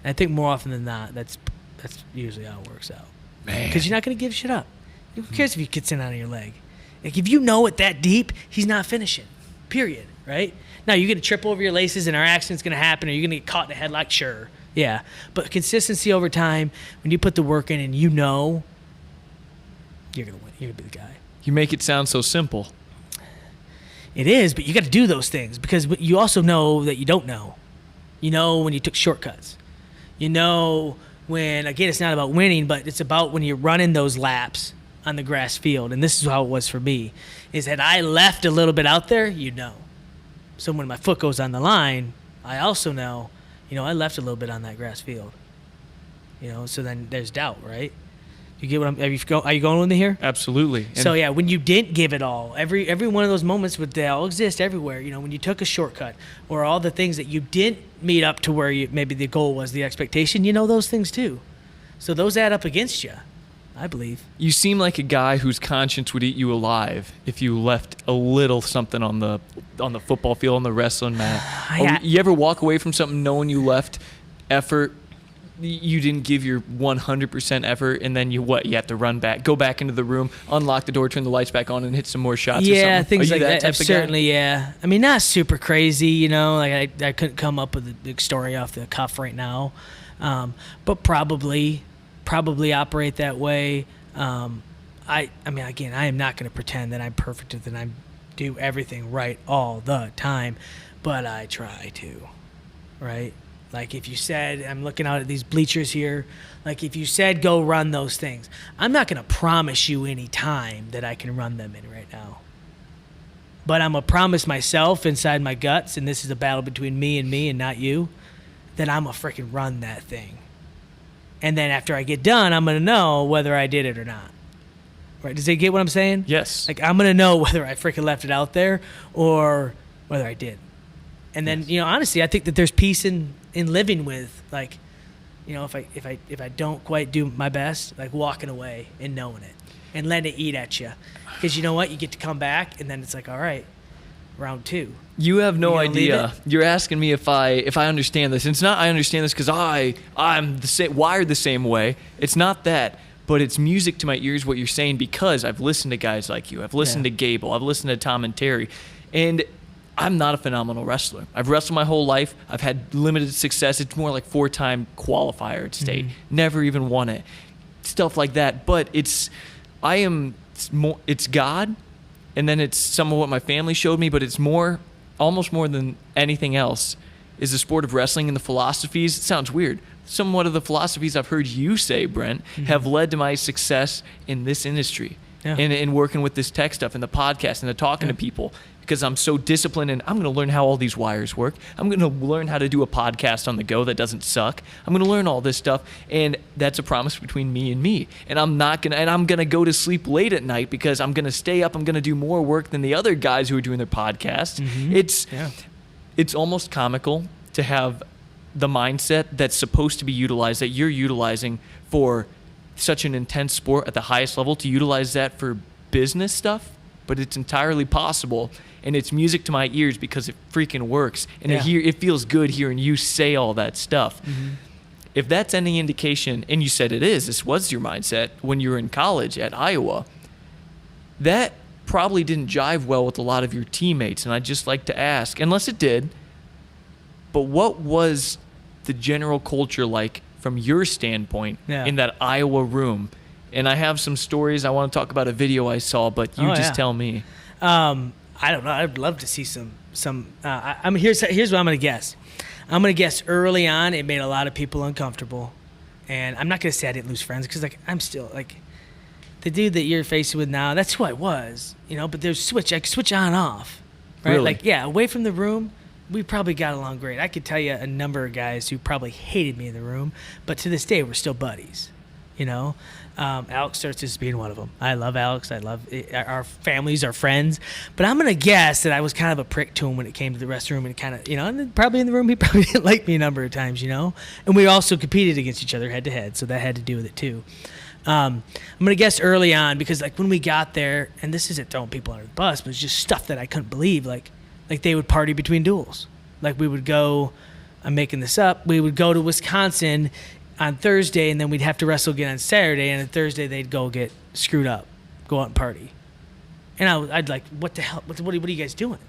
And I think more often than not, that's usually how it works out. Man. Because you're not going to give shit up. Who cares if he gets in on your leg? Like, if you know it that deep, he's not finishing. Period. Right? Now, you're going to trip over your laces and our accident's going to happen, or you're going to get caught in a headlock, sure. Yeah. But consistency over time, when you put the work in and you're going to win. You're going to be the guy. You make it sound so simple. It is, but you got to do those things because you also know that you don't know. When you took shortcuts. When, again, it's not about winning, but it's about when you're running those laps on the grass field. And this is how it was for me, is that I left a little bit out there, So when my foot goes on the line, I also know, I left a little bit on that grass field. So then there's doubt, right? You get what are you going with me here? Absolutely. So yeah, when you didn't give it all, every one of those moments, they all exist everywhere. When you took a shortcut or all the things that you didn't meet up to where maybe the goal was, the expectation, those things too. So those add up against you, I believe. You seem like a guy whose conscience would eat you alive if you left a little something on the football field, on the wrestling mat. You ever walk away from something knowing you left effort, you didn't give your 100% effort, and then you have to run back, go back into the room, unlock the door, turn the lights back on, and hit some more shots or something? Yeah, things like that. Type of certainly, guy? Yeah. I mean, not super crazy, Like I couldn't come up with a big story off the cuff right now, but probably operate that way. I mean, again, I am not going to pretend that I'm perfect and that I do everything right all the time, but I try to, right? Like if you said, I'm looking out at these bleachers here, like if you said go run those things, I'm not going to promise you any time that I can run them in right now. but I'm going to promise myself inside my guts, and this is a battle between me and not you, that I'm going to freaking run that thing. And then after I get done, I'm going to know whether I did it or not. Right? Does they get what I'm saying? Yes. Like, I'm going to know whether I freaking left it out there or whether I did. And then, honestly, I think that there's peace in living with, like, if I don't quite do my best, like walking away and knowing it and letting it eat at you. Because you know what? You get to come back, and then it's like, all right, round 2. You have no idea. You're asking me if I understand this. And it's not I understand this because I'm wired the same way. It's not that. But it's music to my ears what you're saying because I've listened to guys like you. I've listened to Gable. I've listened to Tom and Terry. And I'm not a phenomenal wrestler. I've wrestled my whole life. I've had limited success. It's more like 4-time qualifier at state. Never even won it. Stuff like that. But it's God, and then it's some of what my family showed me, but it's almost more than anything else, is the sport of wrestling and the philosophies. It sounds weird. Somewhat of the philosophies I've heard you say, Brent, have led to my success in this industry and in working with this tech stuff and the podcast and the talking to people, because I'm so disciplined and I'm going to learn how all these wires work. I'm going to learn how to do a podcast on the go that doesn't suck. I'm going to learn all this stuff, and that's a promise between me and me. And I'm going to go to sleep late at night because I'm going to stay up. I'm going to do more work than the other guys who are doing their podcasts. It's almost comical to have the mindset that's supposed to be utilized, that you're utilizing for such an intense sport at the highest level, to utilize that for business stuff, but it's entirely possible, and it's music to my ears because it freaking works, and it feels good hearing you say all that stuff. If that's any indication, and you said this was your mindset when you were in college at Iowa, that probably didn't jive well with a lot of your teammates, and I'd just like to ask, unless it did, but what was the general culture like from your standpoint in that Iowa room? And I have some stories. I want to talk about a video I saw, but you tell me. I don't know. I'd love to see some. Here's what I'm going to guess. I'm going to guess early on it made a lot of people uncomfortable, and I'm not going to say I didn't lose friends because I'm still the dude that you're facing with now. That's who I was, But there's I could switch on and off, right? Really? Away from the room. We probably got along great. I could tell you a number of guys who probably hated me in the room, but to this day, we're still buddies, Alex starts as being one of them. I love Alex. I love our families, our friends. But I'm going to guess that I was kind of a prick to him when it came to the restroom and kind of, and then probably in the room, he probably didn't like me a number of times, And we also competed against each other head to head, so that had to do with it too. I'm going to guess early on because, when we got there, and this isn't throwing people under the bus, but it's just stuff that I couldn't believe, like they would party between duels. We would go, I'm making this up, we would go to Wisconsin on Thursday, and then we'd have to wrestle again on Saturday, and on Thursday they'd go get screwed up, go out and party. And I'd like, what the hell, what are you guys doing?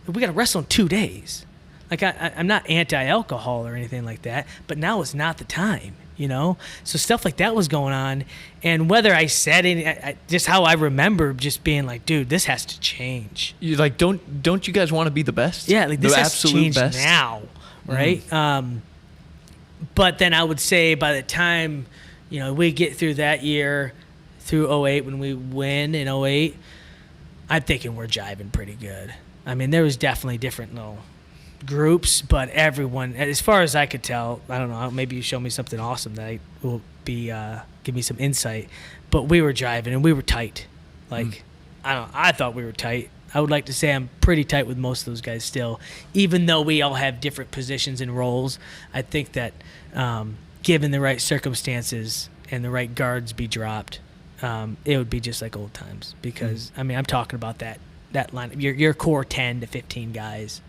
We got to wrestle in 2 days. I'm not anti-alcohol or anything like that, but now is not the time, So stuff like that was going on, and whether I said it, just how I remember just being like, dude, this has to change. You're like, don't you guys want to be the best? Yeah, this the has absolute to change best now, right? But then I would say by the time, we get through that year, through 08, when we win in 08, I'm thinking we're jiving pretty good. I mean, there was definitely different groups, but everyone, as far as I could tell, I don't know, maybe you show me something awesome that will be give me some insight, but we were jiving and we were tight. I thought we were tight. I would like to say I'm pretty tight with most of those guys still, even though we all have different positions and roles. I think that given the right circumstances and the right guards be dropped, it would be just like old times, because I mean, I'm talking about that line, your core 10 to 15 guys.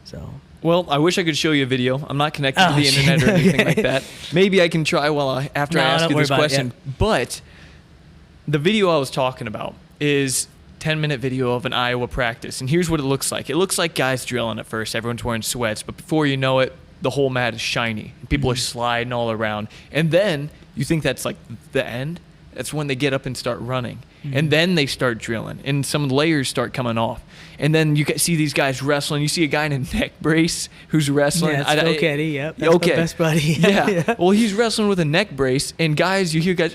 So, well, I wish I could show you a video. I'm not connected to the internet or anything like that. Maybe I can try after I ask you this question. But the video I was talking about is 10-minute video of an Iowa practice, and here's what it looks like. It looks like guys drilling at first. Everyone's wearing sweats, but before you know it, the whole mat is shiny, and people are sliding all around. And then you think that's like the end. That's when they get up and start running. And then they start drilling, and some layers start coming off. And then you see these guys wrestling. You see a guy in a neck brace who's wrestling. Yeah, it's Kenny, yep. That's my best buddy. Yeah. Well, he's wrestling with a neck brace, and guys, you hear guys,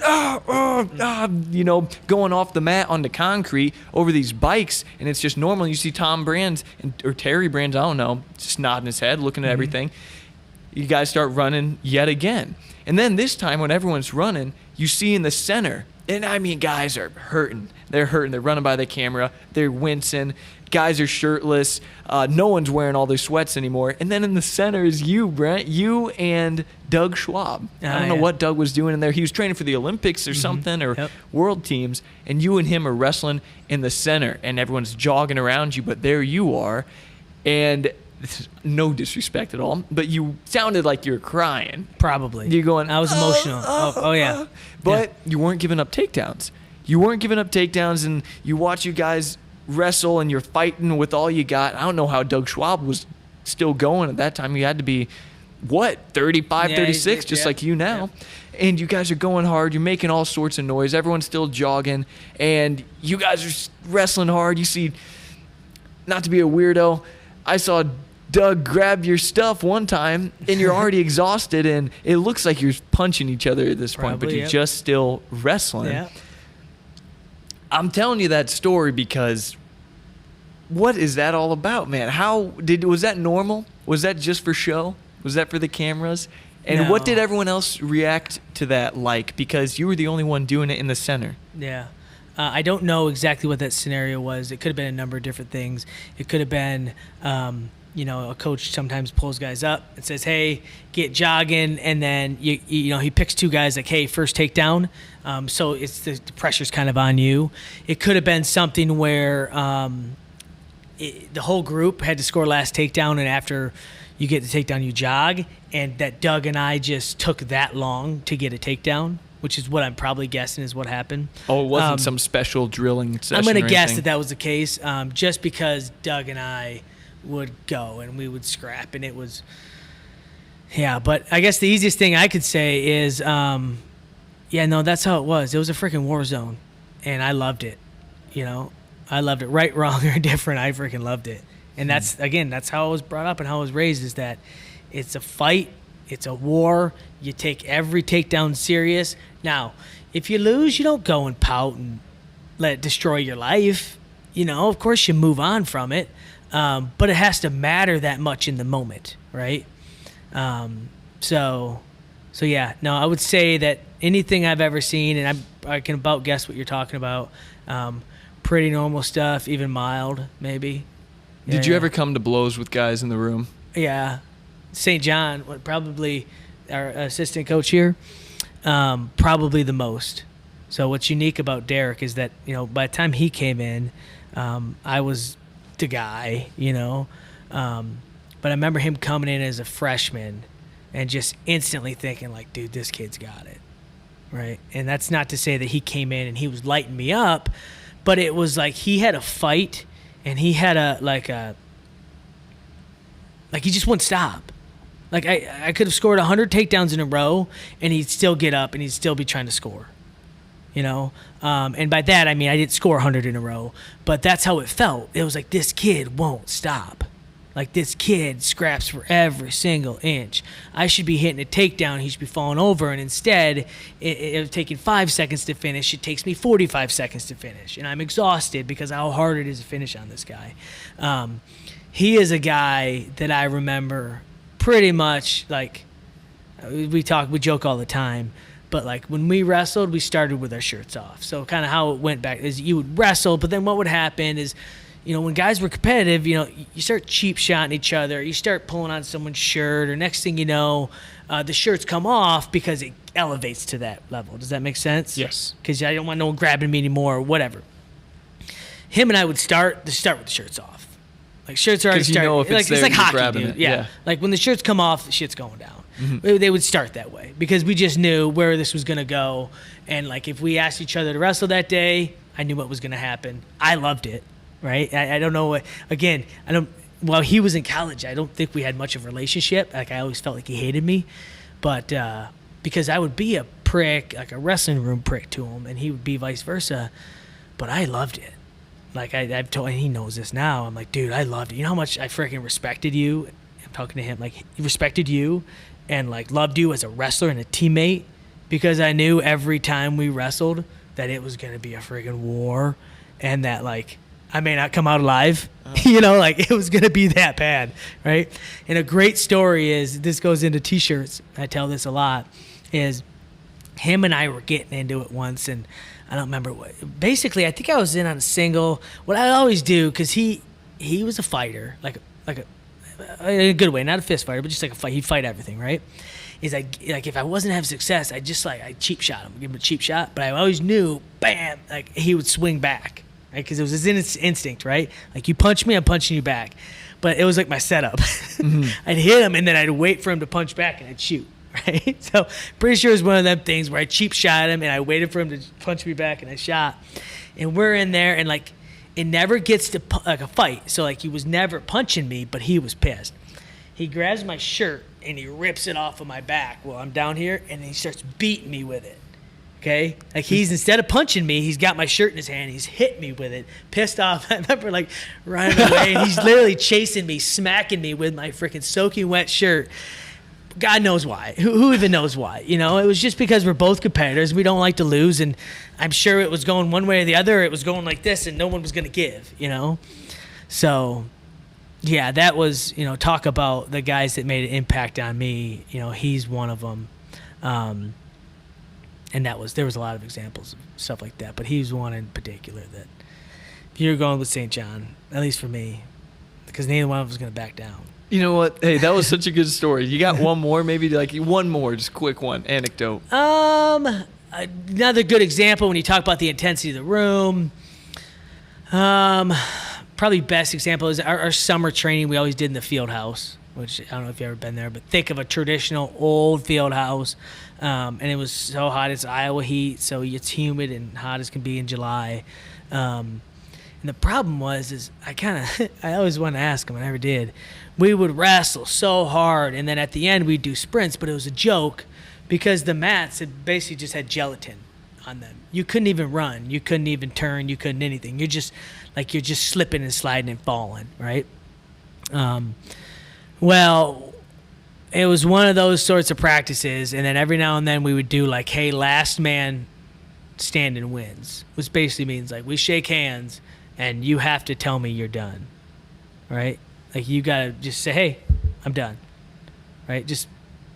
going off the mat onto concrete over these bikes, and it's just normal. You see Tom Brands, or Terry Brands, I don't know, just nodding his head, looking at everything. You guys start running yet again. And then this time, when everyone's running, you see in the center, and I mean, guys are hurting. They're hurting. They're running by the camera. They're wincing. Guys are shirtless. No one's wearing all their sweats anymore. And then in the center is you, Brent. You and Doug Schwab. I don't know what Doug was doing in there. He was training for the Olympics or something, or World Teams. And you and him are wrestling in the center. And everyone's jogging around you, but there you are. And no disrespect at all, but you sounded like you were crying. Probably. You're going, I was emotional. Oh yeah. But you weren't giving up takedowns. You weren't giving up takedowns, and you watch you guys wrestle, and you're fighting with all you got. I don't know how Doug Schwab was still going at that time. He had to be, 35, 36, just like you now. Yeah. And you guys are going hard. You're making all sorts of noise. Everyone's still jogging, and you guys are wrestling hard. You see, not to be a weirdo, I saw Doug grab your stuff one time, and you're already exhausted, and it looks like you're punching each other at this point, but you're just still wrestling. Yeah. I'm telling you that story because what is that all about, man? Was that normal? Was that just for show? Was that for the cameras? And what did everyone else react to that like? Because you were the only one doing it in the center. Yeah. I don't know exactly what that scenario was. It could have been a number of different things. It could have been, a coach sometimes pulls guys up and says, hey, get jogging. And then, he picks two guys like, hey, first takedown. So it's the pressure's kind of on you. It could have been something where the whole group had to score last takedown, and after you get the takedown, you jog. And that Doug and I just took that long to get a takedown, which is what I'm probably guessing is what happened. Oh, it wasn't some special drilling session. I'm going to guess that was the case, just because Doug and I would go and we would scrap, and it was, but I guess the easiest thing I could say is, that's how it was. It was a freaking war zone, and I loved it. I loved it. Right, wrong, or different, I freaking loved it. And that's how I was brought up and how I was raised, is that it's a fight, it's a war. You take every takedown serious. Now, if you lose, you don't go and pout and let it destroy your life. Of course you move on from it. But it has to matter that much in the moment, right? I would say that anything I've ever seen, and I can about guess what you're talking about, pretty normal stuff, even mild, maybe. Did you ever come to blows with guys in the room? Yeah. St. John, probably our assistant coach here, probably the most. So what's unique about Derek is that, by the time he came in, I was the guy, but I remember him coming in as a freshman and just instantly thinking like, dude, this kid's got it, right? And that's not to say that he came in and he was lighting me up, but it was like he had a fight, and he had he just wouldn't stop. Like I could have scored 100 takedowns in a row, and he'd still get up and he'd still be trying to score. And by that I mean I didn't score 100 in a row, but that's how it felt. It was like, this kid won't stop. Like, this kid scraps for every single inch. I should be hitting a takedown, he should be falling over, and instead, it was taking 5 seconds to finish. It takes me 45 seconds to finish, and I'm exhausted because of how hard it is to finish on this guy. He is a guy that I remember pretty much, like, we joke all the time, but like when we wrestled, we started with our shirts off. So kind of how it went back is you would wrestle, but then what would happen is, when guys were competitive, you start cheap shotting each other. You start pulling on someone's shirt, or next thing you know, the shirts come off because it elevates to that level. Does that make sense? Yes. Because I don't want no one grabbing me anymore or whatever. Him and I would start with the shirts off. Like, shirts are already started. It's like hockey, dude. It. Yeah. Like when the shirts come off, the shit's going down. Mm-hmm. They would start that way because we just knew where this was going to go. And like if we asked each other to wrestle that day, I knew what was going to happen. I loved it. Right? I don't know. While he was in college, I don't think we had much of a relationship. Like, I always felt like he hated me. But because I would be a prick, like a wrestling room prick to him, and he would be vice versa. but I loved it. Like I've told, and he knows this now. I'm like, dude, I loved it. You know how much I freaking respected you? I'm talking to him, like, he respected you and like loved you as a wrestler and a teammate, because I knew every time we wrestled that it was going to be a freaking war, and that like I may not come out alive, you know, like it was going to be that bad, right? And a great story is, this goes into t-shirts, I tell this a lot, is him and I were getting into it once, and I don't remember what. Basically, I think I was in on a single. What I always do, because he was a fighter, like a, in a good way, not a fist fighter, but just like a fight. He'd fight everything, right? Is like if I wasn't having success, I cheap shot him, give him a cheap shot. But I always knew, bam, like he would swing back, right? Because it was his instinct, right? Like you punch me, I'm punching you back. But it was like my setup. Mm-hmm. I'd hit him, and then I'd wait for him to punch back, and I'd shoot. Right? So pretty sure it was one of them things where I cheap shot him and I waited for him to punch me back and I shot. And we're in there, and like it never gets to like a fight. So like he was never punching me, but he was pissed. He grabs my shirt and he rips it off of my back while I'm down here, and he starts beating me with it. Okay? Like he's, instead of punching me, he's got my shirt in his hand. He's hit me with it. Pissed off. I remember like running away, and he's literally chasing me, smacking me with my freaking soaking wet shirt. God knows why. Who even knows why? You know, it was just because we're both competitors. We don't like to lose, and I'm sure it was going one way or the other. It was going like this, and no one was going to give, you know? So, yeah, that was, you know, talk about the guys that made an impact on me. You know, he's one of them. And there was a lot of examples of stuff like that, but he's one in particular that if you're going with St. John, at least for me, because neither one of us was going to back down. You know what? Hey, that was such a good story. You got one more, maybe like one more, just quick one, anecdote. Another good example when you talk about the intensity of the room. Probably best example is our summer training we always did in the field house, which I don't know if you've ever been there, but think of a traditional old field house. And it was so hot. It's Iowa heat, so it's humid and hot as can be in July. And the problem was I always wanted to ask him, I never did. We would wrestle so hard, and then at the end we'd do sprints, but it was a joke because the mats had basically just had gelatin on them. You couldn't even run. You couldn't even turn. You couldn't anything. You're just slipping and sliding and falling, right? Well, it was one of those sorts of practices, and then every now and then we would do like, hey, last man standing wins, which basically means like we shake hands, and you have to tell me you're done, right? Like you gotta just say, hey, I'm done, right? Just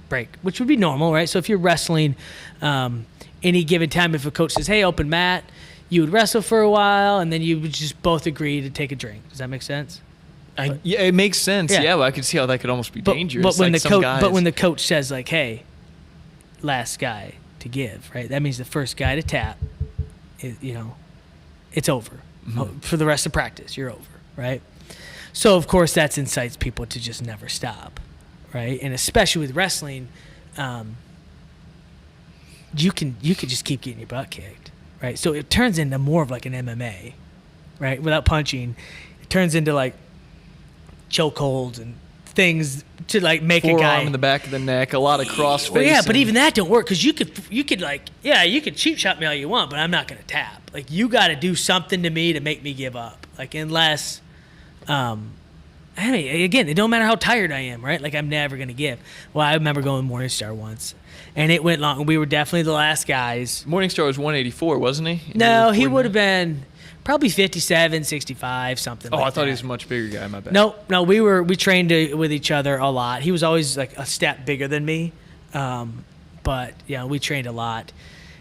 break, which would be normal, right? So if you're wrestling any given time, if a coach says, hey, open mat, you would wrestle for a while, and then you would just both agree to take a drink. Does that make sense? Yeah, it makes sense. Yeah, well, I could see how that could almost be dangerous. But when the coach says like, hey, last guy to give, right? That means the first guy to tap, it's over. Mm-hmm. For the rest of practice, you're over, right? So, of course, that incites people to just never stop, right? And especially with wrestling, you can just keep getting your butt kicked, right? So it turns into more of like an MMA, right? Without punching, it turns into like chokeholds and things to like make a guy. Forearm in the back of the neck, a lot of cross facing. Well, yeah, but even that don't work because you could cheap shot me all you want, but I'm not gonna tap. Like you got to do something to me to make me give up. Like unless. Again, it don't matter how tired I am, right? Like I'm never gonna give. Well, I remember going Morningstar once, and it went long. We were definitely the last guys. Morningstar was 184, wasn't he? No, he would have been probably 57, 65, something. I thought he was a much bigger guy. My bad. No, we trained with each other a lot. He was always like a step bigger than me, but yeah, we trained a lot,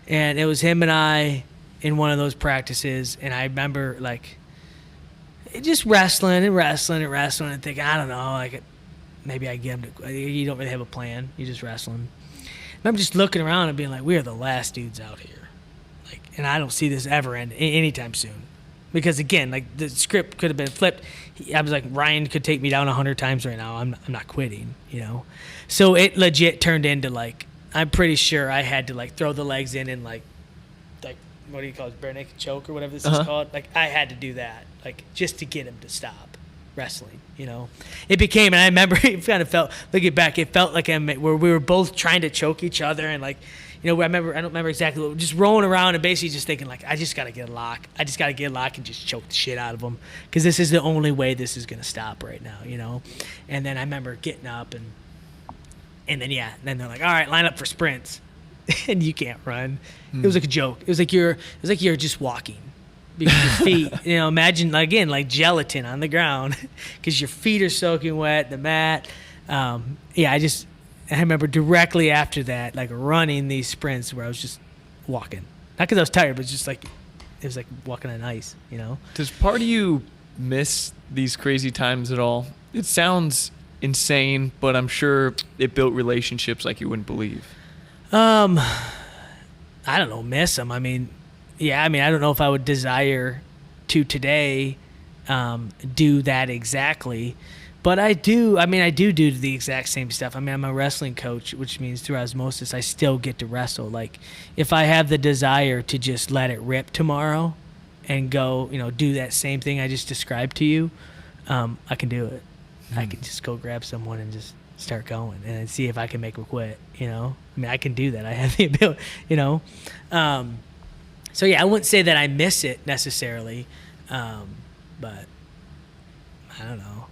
and it was him and I in one of those practices, and I remember like. Just wrestling and thinking, I don't know, like maybe I get him to. You don't really have a plan. You're just wrestling. I remember just looking around and being like, we are the last dudes out here, like, and I don't see this ever end anytime soon, because again, like the script could have been flipped. I was like, Ryan could take me down 100 times right now. I'm not quitting, you know. So it legit turned into like, I'm pretty sure I had to like throw the legs in and like what do you call it, bare naked choke or whatever this is called. Like I had to do that, like just to get him to stop, wrestling. It became, and I remember it kind of felt, looking back, it felt like where we were both trying to choke each other, and like, I don't remember exactly what, just rolling around and basically just thinking like, I just got to get a lock. I just got to get a lock and just choke the shit out of them, because this is the only way this is going to stop right now, And then I remember getting up and then they're like, all right, line up for sprints. And you can't run. It was like a joke. It was like you're just walking. Because your feet, imagine again like gelatin on the ground, because your feet are soaking wet, the mat. I remember directly after that, like running these sprints where I was just walking, not because I was tired, but just like it was like walking on ice. Does part of you miss these crazy times at all? It sounds insane, but I'm sure it built relationships like you wouldn't believe. I don't know, miss them. I don't know if I would desire to today do that exactly, but I do. I do the exact same stuff. I'm a wrestling coach, which means through osmosis, I still get to wrestle. Like, if I have the desire to just let it rip tomorrow and go, do that same thing I just described to you, I can do it. I can just go grab someone and just start going and see if I can make them quit, I can do that. I have the ability, So yeah, I wouldn't say that I miss it necessarily, but I don't know.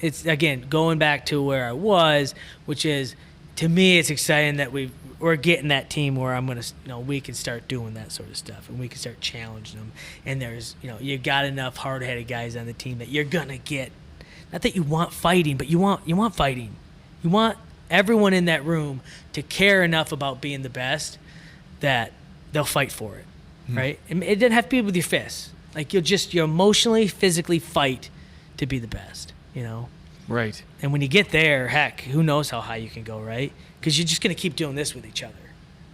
It's again going back to where I was, which is, to me, it's exciting that we're getting that team where I'm gonna, we can start doing that sort of stuff and we can start challenging them. And there's, you got enough hard-headed guys on the team that you're gonna get. Not that you want fighting, but you want fighting. You want everyone in that room to care enough about being the best that they'll fight for it, right? It doesn't have to be with your fists. Like, you emotionally, physically fight to be the best, Right. And when you get there, heck, who knows how high you can go, right? Because you're just going to keep doing this with each other,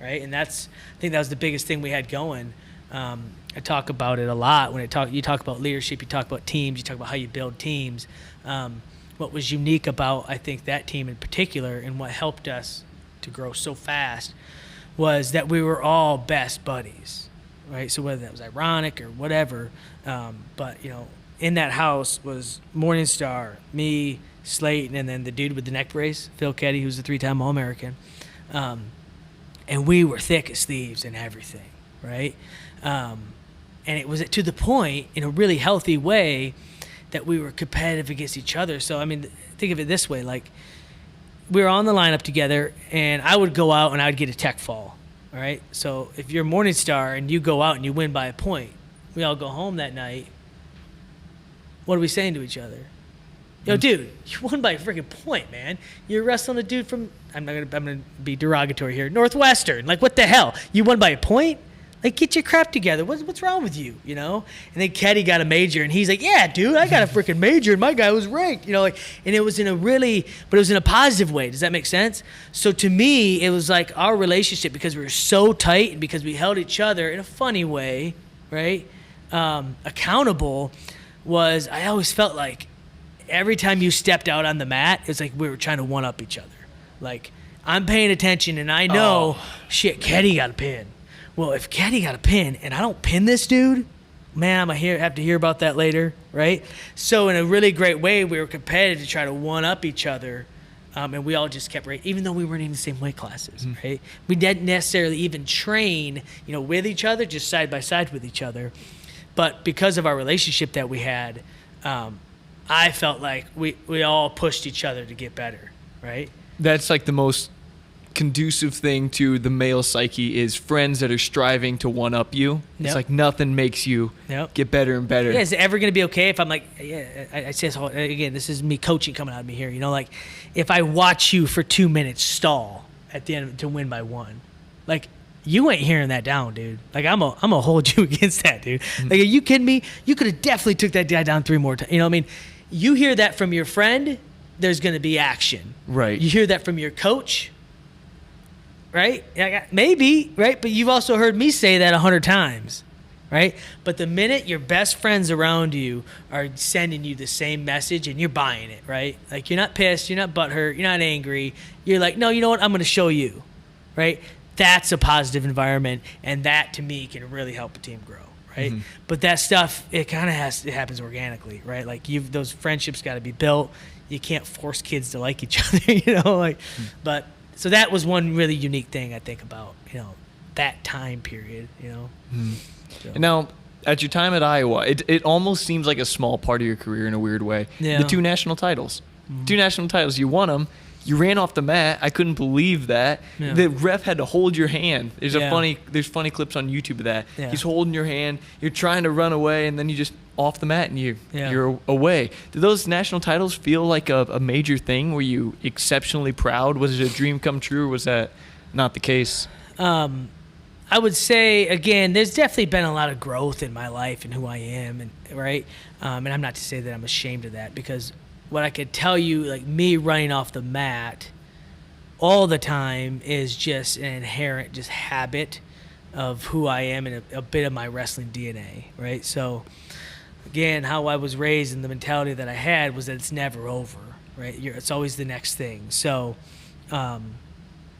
right? And I think that was the biggest thing we had going. I talk about it a lot when you talk about leadership, you talk about teams, you talk about how you build teams. What was unique about, I think, that team in particular, and what helped us to grow so fast, was that we were all best buddies, right? So whether that was ironic or whatever, but in that house was Morningstar, me, Slayton, and then the dude with the neck brace, Phil Ketty, who's a 3-time All-American, and we were thick as thieves and everything, right? And it was to the point, in a really healthy way, that we were competitive against each other. So think of it this way: like, we were on the lineup together, and I would go out and I would get a tech fall. All right. So if you're Morningstar and you go out and you win by a point, we all go home that night. What are we saying to each other? Yo, dude, you won by a freaking point, man. You're wrestling a dude from, I'm gonna be derogatory here, Northwestern. Like, what the hell? You won by a point? Like, get your crap together. What's wrong with you? And then Ketty got a major, and he's like, yeah, dude, I got a freaking major, and my guy was ranked. And it was in a positive way. Does that make sense? So to me, it was like our relationship, because we were so tight and because we held each other in a funny way, right? Accountable, was I always felt like every time you stepped out on the mat, it's like we were trying to one-up each other. Like, I'm paying attention, and I know, shit, Ketty got a pin. Well, if Ketty got a pin and I don't pin this dude, man, I'm going to have to hear about that later, right? So in a really great way, we were competitive to try to one-up each other, and we all just kept right, even though we weren't even the same weight classes, right? We didn't necessarily even train, with each other, just side by side with each other. But because of our relationship that we had, I felt like we all pushed each other to get better, right? That's like the most conducive thing to the male psyche, is friends that are striving to one-up you. It's like nothing makes you get better and better. Yeah, is it ever going to be okay if I'm like, I say this again, this is me coaching coming out of me here, like, if I watch you for 2 minutes stall at the end to win by 1, like, you ain't hearing that down, dude. Like, I'm gonna hold you against that, dude. Like, are you kidding me? You could have definitely took that guy down 3 more times. You hear that from your friend, there's going to be action. Right. You hear that from your coach, right? Maybe, right? But you've also heard me say that 100 times, right? But the minute your best friends around you are sending you the same message and you're buying it, right? Like, you're not pissed, you're not butthurt, you're not angry. You're like, no, you know what? I'm going to show you, right? That's a positive environment, and that, to me, can really help a team grow, right? Mm-hmm. But that stuff, it happens organically, right? Like those friendships got to be built. You can't force kids to like each other, But so that was one really unique thing I think about, that time period, So. And now, at your time at Iowa, it almost seems like a small part of your career in a weird way. Yeah. The 2 national titles. 2 national titles. You won them. You ran off the mat. I couldn't believe that. Yeah. The ref had to hold your hand. There's funny clips on YouTube of that. Yeah. He's holding your hand. You're trying to run away, and then you just off the mat and you're away. Did those national titles feel like a major thing? Were you exceptionally proud? Was it a dream come true, or was that not the case? I would say, again, there's definitely been a lot of growth in my life and who I am, and and I'm not to say that I'm ashamed of that, because what I could tell you, like me running off the mat all the time is just an inherent just habit of who I am and a bit of my wrestling DNA, right? So, again, how I was raised and the mentality that I had was that it's never over, right? It's always the next thing. So,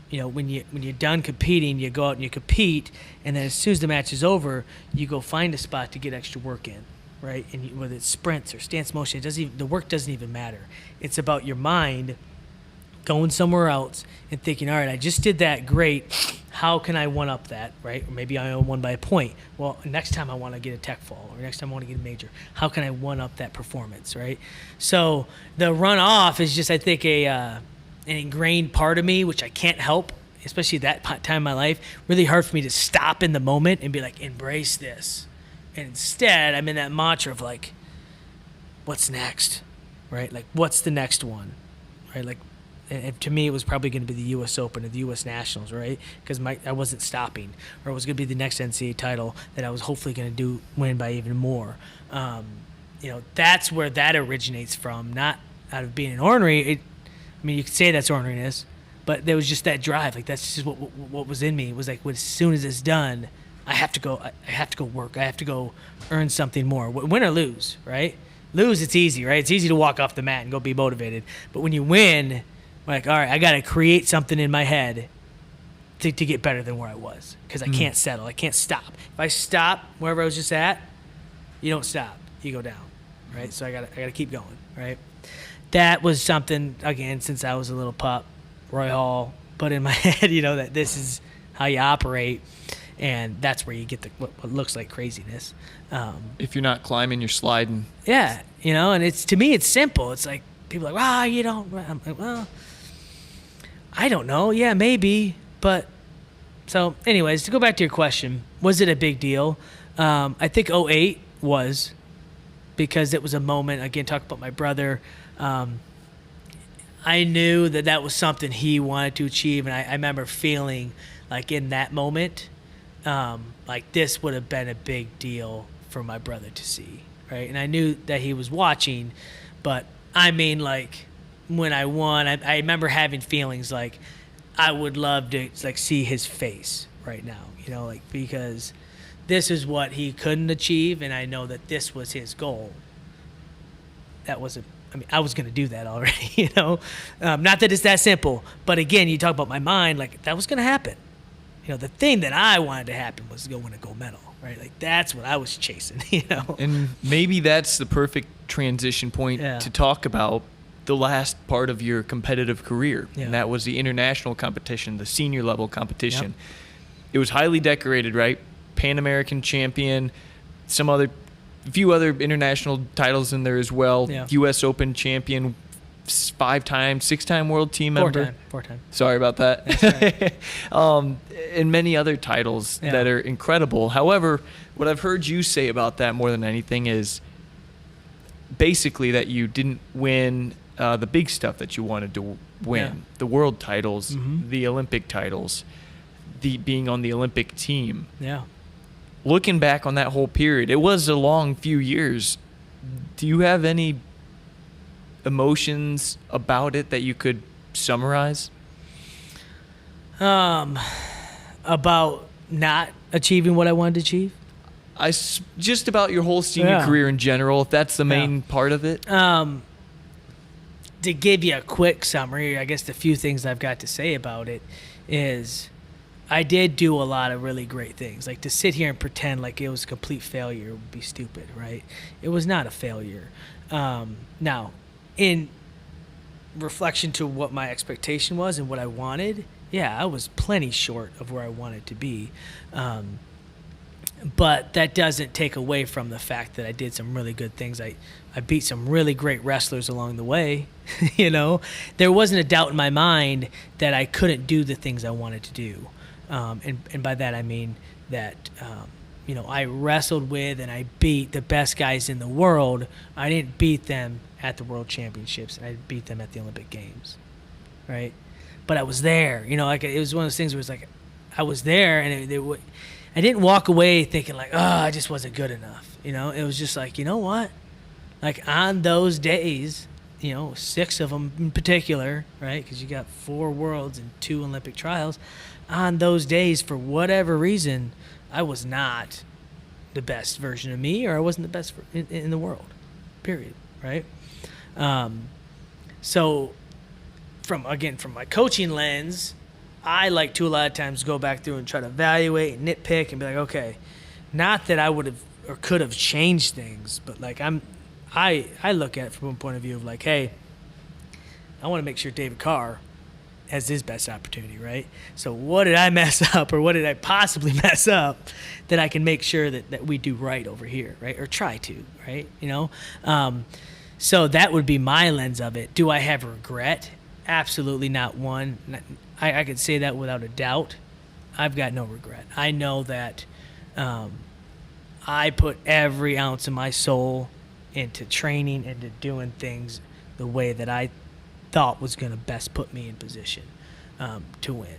when you're done competing, you go out and you compete, and then as soon as the match is over, you go find a spot to get extra work in, right? And whether it's sprints or stance motion, the work doesn't even matter. It's about your mind going somewhere else and thinking, all right, I just did that, great. How can I one up that, right? Or maybe I won by a point. Well, next time I want to get a tech fall, or next time I want to get a major. How can I one up that performance, right? So the run off is just, I think, an ingrained part of me, which I can't help, especially that time in my life. Really hard for me to stop in the moment and be like, embrace this. And instead, I'm in that mantra of like, what's next, right? Like, what's the next one, right? Like, and to me, it was probably going to be the U.S. Open or the U.S. Nationals, right? Because I wasn't stopping, or it was going to be the next NCAA title that I was hopefully going to win by even more. That's where that originates from, not out of being an ornery. You could say that's orneriness, but there was just that drive. Like, that's just what was in me. It was like, as soon as it's done, I have to go. I have to go work. I have to go earn something more. Win or lose, right? Lose, it's easy, right? It's easy to walk off the mat and go be motivated. But when you win, like, all right, I got to create something in my head to get better than where I was, because I can't settle. I can't stop. If I stop wherever I was just at, you don't stop. You go down, right? So I got to keep going, right? That was something, again, since I was a little pup, Roy Hall put in my head, that this is how you operate, and that's where you get what looks like craziness. If you're not climbing, you're sliding. Yeah, and to me, it's simple. It's like, people are like, wow, you don't. I'm like, well, I don't know. Yeah, maybe. But, so anyways, to go back to your question, was it a big deal? I think 2008 was, because it was a moment, again, talk about my brother. I knew that was something he wanted to achieve, and I remember feeling like in that moment, like this would have been a big deal for my brother to see, right? And I knew that he was watching, but like when I won, I remember having feelings like I would love to like see his face right now, like, because this is what he couldn't achieve, and I know that this was his goal. That wasn't. I was going to do that already, Not that it's that simple, but again, you talk about my mind, like that was going to happen. The thing that I wanted to happen was to go win a gold medal, right? Like that's what I was chasing, And maybe that's the perfect transition point to talk about the last part of your competitive career, and that was the international competition, the senior level competition. Yep. It was highly decorated, right? Pan American champion, few other international titles in there as well. Yeah. U.S. Open champion, 5-time, 6-time world team member. 4-time. Sorry about that. That's right. And many other titles that are incredible. However, what I've heard you say about that more than anything is basically that you didn't win the big stuff that you wanted to win. The world titles, the Olympic titles, being on the Olympic team. Yeah. Looking back on that whole period, it was a long few years. Do you have any emotions about it that you could summarize? About not achieving what I wanted to achieve? Just about your whole senior career in general, if that's the main part of it. To give you a quick summary, I guess the few things I've got to say about it is I did do a lot of really great things. Like, to sit here and pretend like it was a complete failure would be stupid, right? It was not a failure. Now, in reflection to what my expectation was and what I wanted, yeah, I was plenty short of where I wanted to be. But that doesn't take away from the fact that I did some really good things. I beat some really great wrestlers along the way. You know, there wasn't a doubt in my mind that I couldn't do the things I wanted to do. And by that I mean that, I wrestled with and I beat the best guys in the world. I didn't beat them at the World Championships. I beat them at the Olympic Games, right? But I was there. Like, it was one of those things where it's like I was there, and I didn't walk away thinking like, oh, I just wasn't good enough. It was just like, you know what? Like, on those days, 6 of them in particular, right? Because you got 4 worlds and 2 Olympic trials. On those days, for whatever reason, I was not the best version of me, or I wasn't the best in the world, period, right? So from my coaching lens, I like to a lot of times go back through and try to evaluate and nitpick and be like, okay, not that I would have or could have changed things, but like I look at it from one point of view of like, hey, I want to make sure David Carr has his best opportunity, right? So what did I mess up, or what did I possibly mess up that I can make sure that we do right over here, right? Or try to, right? So that would be my lens of it. Do I have regret? Absolutely not one. I could say that without a doubt. I've got no regret. I know that I put every ounce of my soul into training, into doing things the way that I thought was going to best put me in position to win.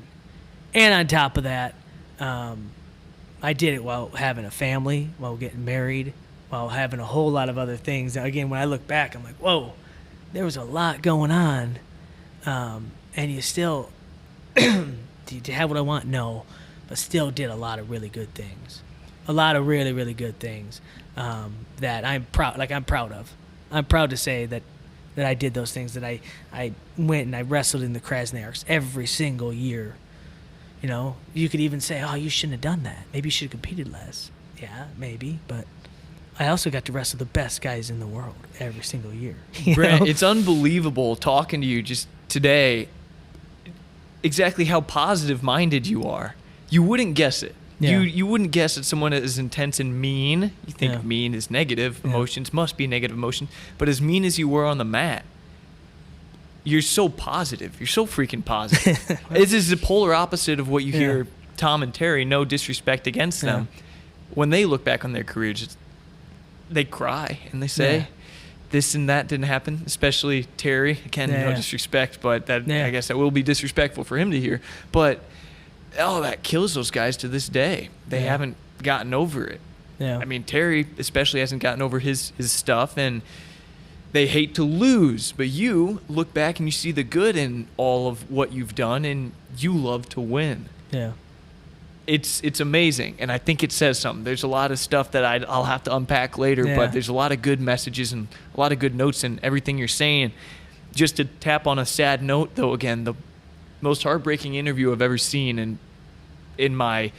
And on top of that, I did it while having a family, while getting married, while having a whole lot of other things. Now, again, when I look back, I'm like, whoa, there was a lot going on. And you still, did you have what I want? No, but still did a lot of really good things. A lot of really, really good things that I'm proud of. I'm proud to say that I did those things, that I went and I wrestled in the Krasnoyarsk every single year. You could even say, oh, you shouldn't have done that. Maybe you should have competed less. Yeah, maybe, but I also got to wrestle the best guys in the world every single year. Brent, it's unbelievable talking to you just today, exactly how positive-minded you are. You wouldn't guess it. Yeah. You wouldn't guess that someone as intense and mean, you think mean is negative, emotions must be negative emotion, but as mean as you were on the mat, you're so positive. You're so freaking positive. This is the polar opposite of what you hear Tom and Terry, no disrespect against them. When they look back on their careers, they cry and they say, this and that didn't happen, especially Terry. Again, no disrespect, but I guess that will be disrespectful for him to hear. But that kills those guys to this day. They haven't gotten over it. Yeah. I mean, Terry especially hasn't gotten over his stuff, and they hate to lose. But you look back and you see the good in all of what you've done, and you love to win. Yeah. It's amazing, and I think it says something. There's a lot of stuff that I'll have to unpack later, but there's a lot of good messages and a lot of good notes in everything you're saying. Just to tap on a sad note, though, again, the most heartbreaking interview I've ever seen in my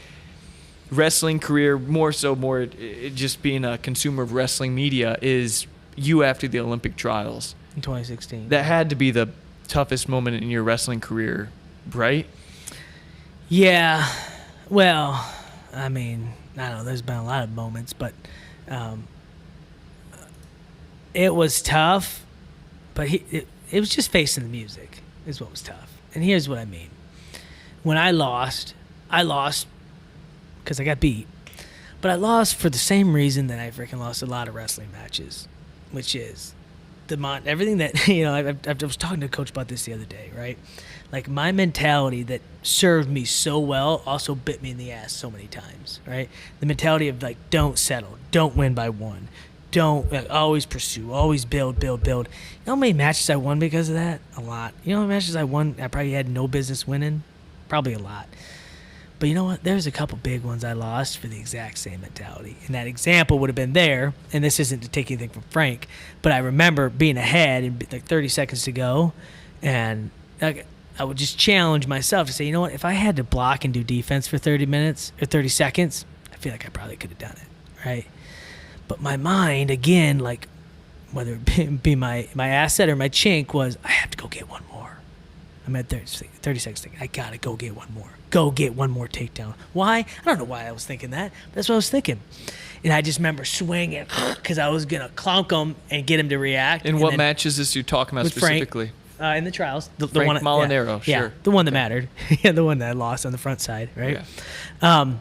wrestling career, more just being a consumer of wrestling media, is you after the Olympic trials. In 2016. That had to be the toughest moment in your wrestling career, right? Yeah. Well, I mean, I don't know. There's been a lot of moments, but it was tough. But it was just facing the music is what was tough. And here's what I mean. When I lost because I got beat. But I lost for the same reason that I freaking lost a lot of wrestling matches, which is everything that, I was talking to a coach about this the other day, right? Like, my mentality that served me so well also bit me in the ass so many times, right? The mentality of, like, don't settle, don't win by one, don't always pursue, always build. You know how many matches I won because of that? A lot. You know how many matches I won I probably had no business winning? Probably a lot. But you know what? There's a couple big ones I lost for the exact same mentality. And that example would have been there, and this isn't to take anything from Frank, but I remember being ahead and like 30 seconds to go, and I would just challenge myself to say, you know what, if I had to block and do defense for 30 minutes or 30 seconds, I feel like I probably could have done it, right? But my mind, again, like whether it be my asset or my chink, was I have to go get one more. I'm at 30 seconds thinking, I got to go get one more. Go get one more takedown. Why? I don't know why I was thinking that, but that's what I was thinking. And I just remember swinging because I was going to clunk him and get him to react. And what match is this you're talking about specifically? In the trials. The Frank one, Molinaro, yeah, sure. Yeah, the one that mattered. Yeah, the one that I lost on the front side, right? Yeah.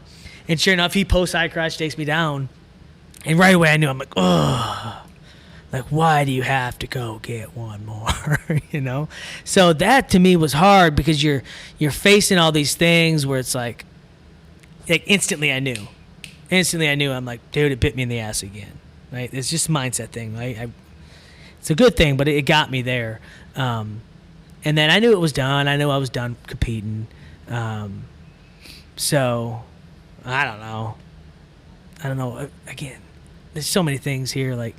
And sure enough, he post side crotch, takes me down. And right away I knew, I'm like, oh, like, why do you have to go get one more? You know? So that to me was hard because you're facing all these things where it's like instantly I knew. I'm like, dude, it bit me in the ass again. Right? It's just a mindset thing. It's a good thing, but it got me there. And then I knew it was done. I knew I was done competing. So I don't know. Again, there's so many things here. Like,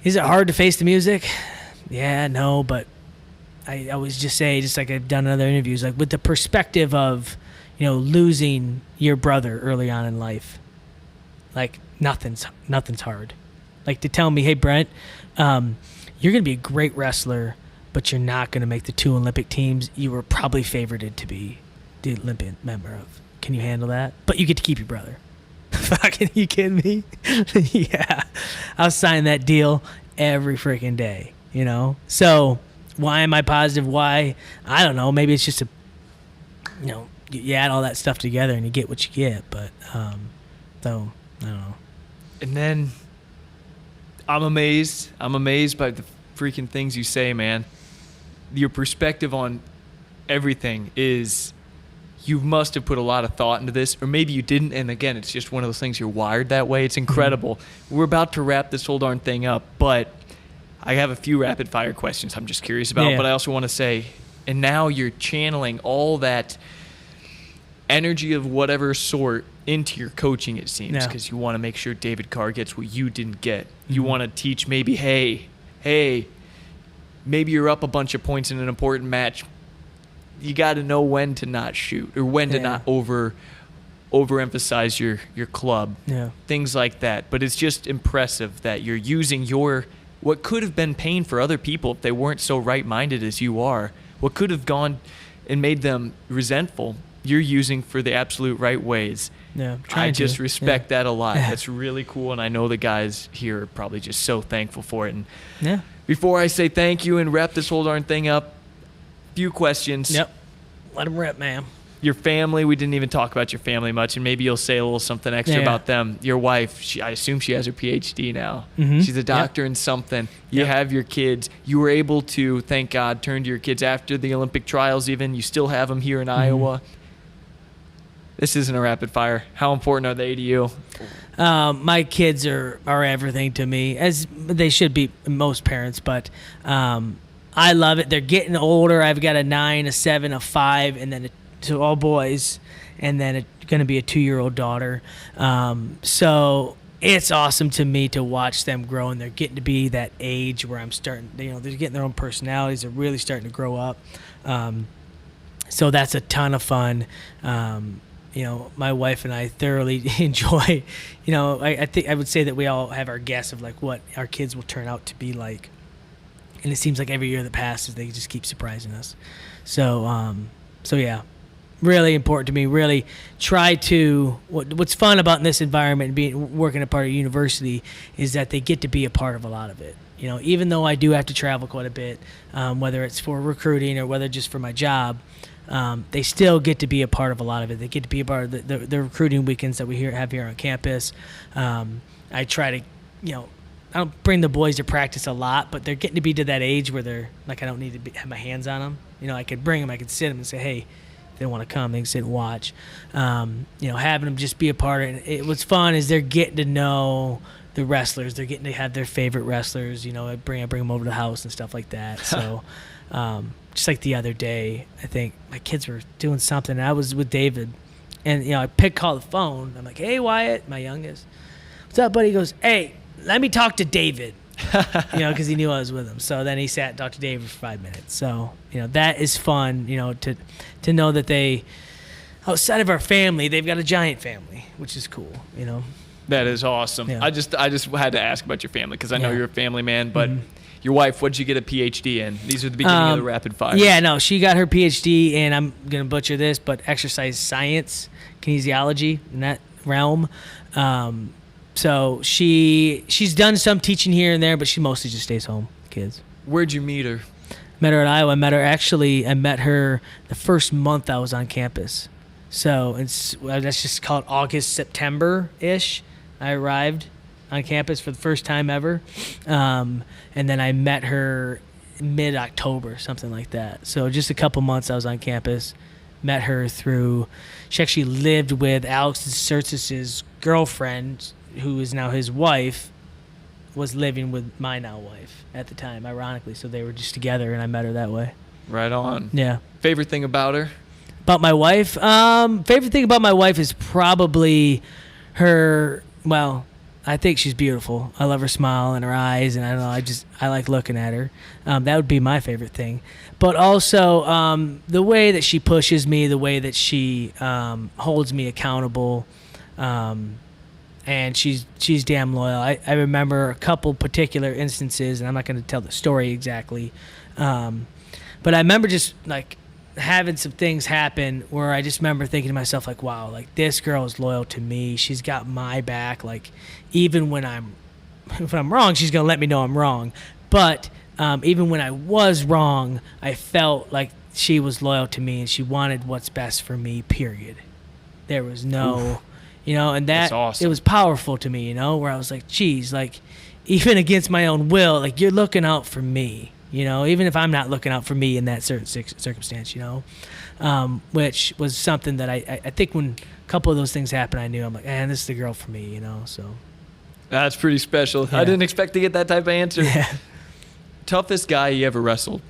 is it hard to face the music? Yeah, no, but I always just say, just like I've done in other interviews, like with the perspective of, losing your brother early on in life, like nothing's hard. Like to tell me, hey, Brent, you're going to be a great wrestler, but you're not going to make the 2 Olympic teams you were probably favorited to be the Olympic member of. Can you handle that? But you get to keep your brother. Fucking, you kidding me? Yeah. I'll sign that deal every freaking day, So why am I positive? Why? I don't know. Maybe it's just you add all that stuff together and you get what you get. But, I don't know. And then I'm amazed by the freaking things you say, man. Your perspective on everything is, you must have put a lot of thought into this, or maybe you didn't, and again, it's just one of those things, you're wired that way. It's incredible. Mm-hmm. We're about to wrap this whole darn thing up, but I have a few rapid fire questions I'm just curious about, but I also want to say, and now you're channeling all that energy of whatever sort into your coaching, it seems, because you want to make sure David Carr gets what you didn't get. Mm-hmm. You want to teach maybe, hey, maybe you're up a bunch of points in an important match. You got to know when to not shoot, or when to not overemphasize your club. Yeah. Things like that. But it's just impressive that you're using what could have been pain for other people if they weren't so right-minded as you are, what could have gone and made them resentful, you're using for the absolute right ways. Yeah, I just respect that a lot. Yeah. That's really cool, and I know the guys here are probably just so thankful for it. And before I say thank you and wrap this whole darn thing up, few questions. Yep. Let them rip, man. Your family, we didn't even talk about your family much, and maybe you'll say a little something extra about them. Your wife, I assume she has her PhD now. Mm-hmm. She's a doctor in something. You have your kids. You were able to, thank God, turn to your kids after the Olympic trials even. You still have them here in Iowa. This isn't a rapid fire. How important are they to you? My kids are everything to me, as they should be, most parents, but I love it. They're getting older. I've got a 9, a 7, a 5, and then two all boys, and then going to be a 2-year-old daughter. So it's awesome to me to watch them grow, and they're getting to be that age where I'm starting, they're getting their own personalities. They're really starting to grow up. So that's a ton of fun. My wife and I thoroughly enjoy, I think I would say that we all have our guess of like what our kids will turn out to be like. And it seems like every year that passes, they just keep surprising us. So yeah, really important to me. Really try to. What's fun about in this environment and working a part of university is that they get to be a part of a lot of it. Even though I do have to travel quite a bit, whether it's for recruiting or whether just for my job, they still get to be a part of a lot of it. They get to be a part of the recruiting weekends that we have here on campus. I try to, I don't bring the boys to practice a lot, but they're getting to be to that age where they're like, I don't need to have my hands on them. I could bring them, I could sit them and say, hey, if they want to come, they can sit and watch. Having them just be a part of it. What's fun is they're getting to know the wrestlers. They're getting to have their favorite wrestlers. I bring them over to the house and stuff like that. So just like the other day, I think my kids were doing something. And I was with David, and I called the phone. I'm like, hey, Wyatt, my youngest. What's up, buddy? He goes, hey, let me talk to David. because he knew I was with him. So then he sat and talked to David for 5 minutes. So, that is fun, to know that they, outside of our family, they've got a giant family, which is cool, That is awesome. Yeah. I just had to ask about your family because I know you're a family man, but your wife, what did you get a PhD in? These are the beginning of the rapid fire. Yeah, no, she got her PhD in, I'm going to butcher this, but exercise science, kinesiology, in that realm. So she's done some teaching here and there, but she mostly just stays home with kids. Where'd you meet her? Met her at Iowa. I met her the first month I was on campus. So that's just called August, September-ish. I arrived on campus for the first time ever. And then I met her mid-October, something like that. So just a couple months I was on campus. Met her through, she actually lived with Alex Sertzis' girlfriend, who is now his wife, was living with my now wife at the time, ironically. So they were just together, and I met her that way. Right on. Yeah. Favorite thing about her? About my wife? Favorite thing about my wife is probably her, I think she's beautiful. I love her smile and her eyes, and I don't know, I like looking at her. That would be my favorite thing. But also the way that she pushes me, the way that she holds me accountable, and she's damn loyal. I remember a couple particular instances, and I'm not going to tell the story exactly, but I remember just like having some things happen where I just remember thinking to myself, like, wow, like this girl is loyal to me. She's got my back. Like, even when I'm wrong, she's gonna let me know I'm wrong. But even when I was wrong, I felt like she was loyal to me and she wanted what's best for me. Period. There was no, and that's awesome. It was powerful to me, where I was like, geez, like even against my own will, like you're looking out for me. Even if I'm not looking out for me in that certain circumstance, which was something that I think when a couple of those things happened, I knew I'm like, man, this is the girl for me, so. That's pretty special. Yeah. I didn't expect to get that type of answer. Yeah. Toughest guy you ever wrestled?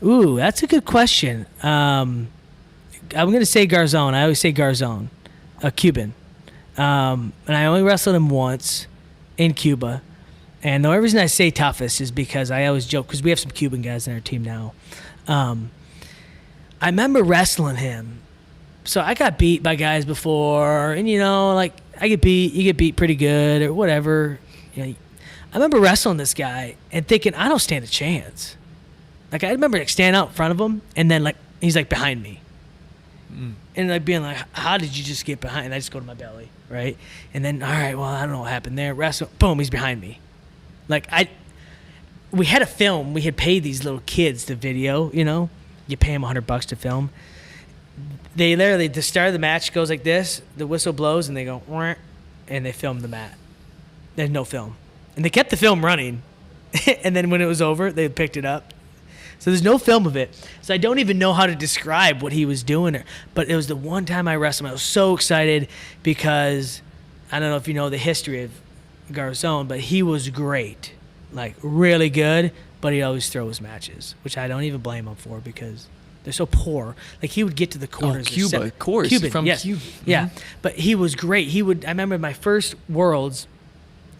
Ooh, that's a good question. I'm going to say Garzon. I always say Garzon, a Cuban. And I only wrestled him once in Cuba. And the only reason I say toughest is because I always joke, because we have some Cuban guys in our team now. I remember wrestling him. So I got beat by guys before, and like I get beat, you get beat pretty good or whatever. I remember wrestling this guy and thinking, I don't stand a chance. Like I remember like standing out in front of him, and then like he's like behind me. And like being like, how did you just get behind? And I just go to my belly, right? And then, all right, well, I don't know what happened there. Wrestle, boom, he's behind me. Like we had a film. We had paid these little kids to video. You pay them $100 to film. They literally, the start of the match goes like this. The whistle blows and they go, and they film the mat. There's no film, and they kept the film running. And then when it was over, they picked it up. So there's no film of it. So I don't even know how to describe what he was doing. But it was the one time I wrestled him. I was so excited because I don't know if you know the history of Garzon, but he was great, like really good, but he always throws matches, which I don't even blame him for because they're so poor. Like he would get to the quarters. Oh, Cuba, of course. Cuban, from yes. Cuba. Yeah, but he was great. I remember my first Worlds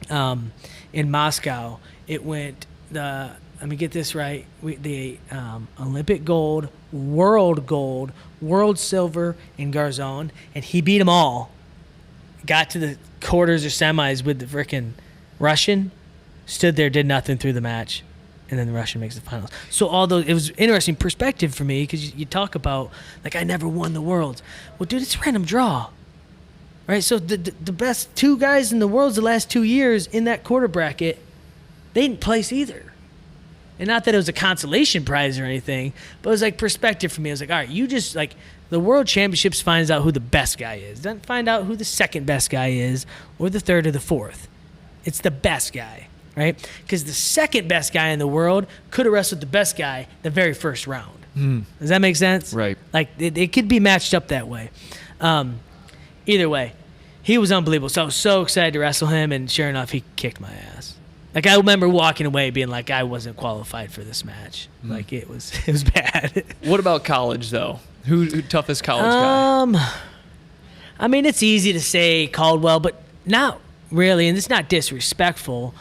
in Moscow, it went let me get this right, the Olympic gold, world silver in Garzon, and he beat them all. Got to the quarters or semis with the frickin' Russian, stood there, did nothing through the match, and then the Russian makes the finals. So it was interesting perspective for me because you talk about, like, I never won the Worlds. Well, dude, it's a random draw, right? So the best two guys in the Worlds the last 2 years in that quarter bracket, they didn't place either. And not that it was a consolation prize or anything, but it was like perspective for me. I was like, all right, you just like the World Championships finds out who the best guy is. Doesn't find out who the second best guy is or the third or the fourth. It's the best guy, right? Because the second best guy in the world could have wrestled the best guy the very first round. Does that make sense? Right. Like it could be matched up that way. Either way, he was unbelievable. So I was so excited to wrestle him, and sure enough, he kicked my ass. Like I remember walking away being like, I wasn't qualified for this match. Like it was bad. What about college though? Who toughest college guy? I mean, it's easy to say Caldwell, but not really, and it's not disrespectful.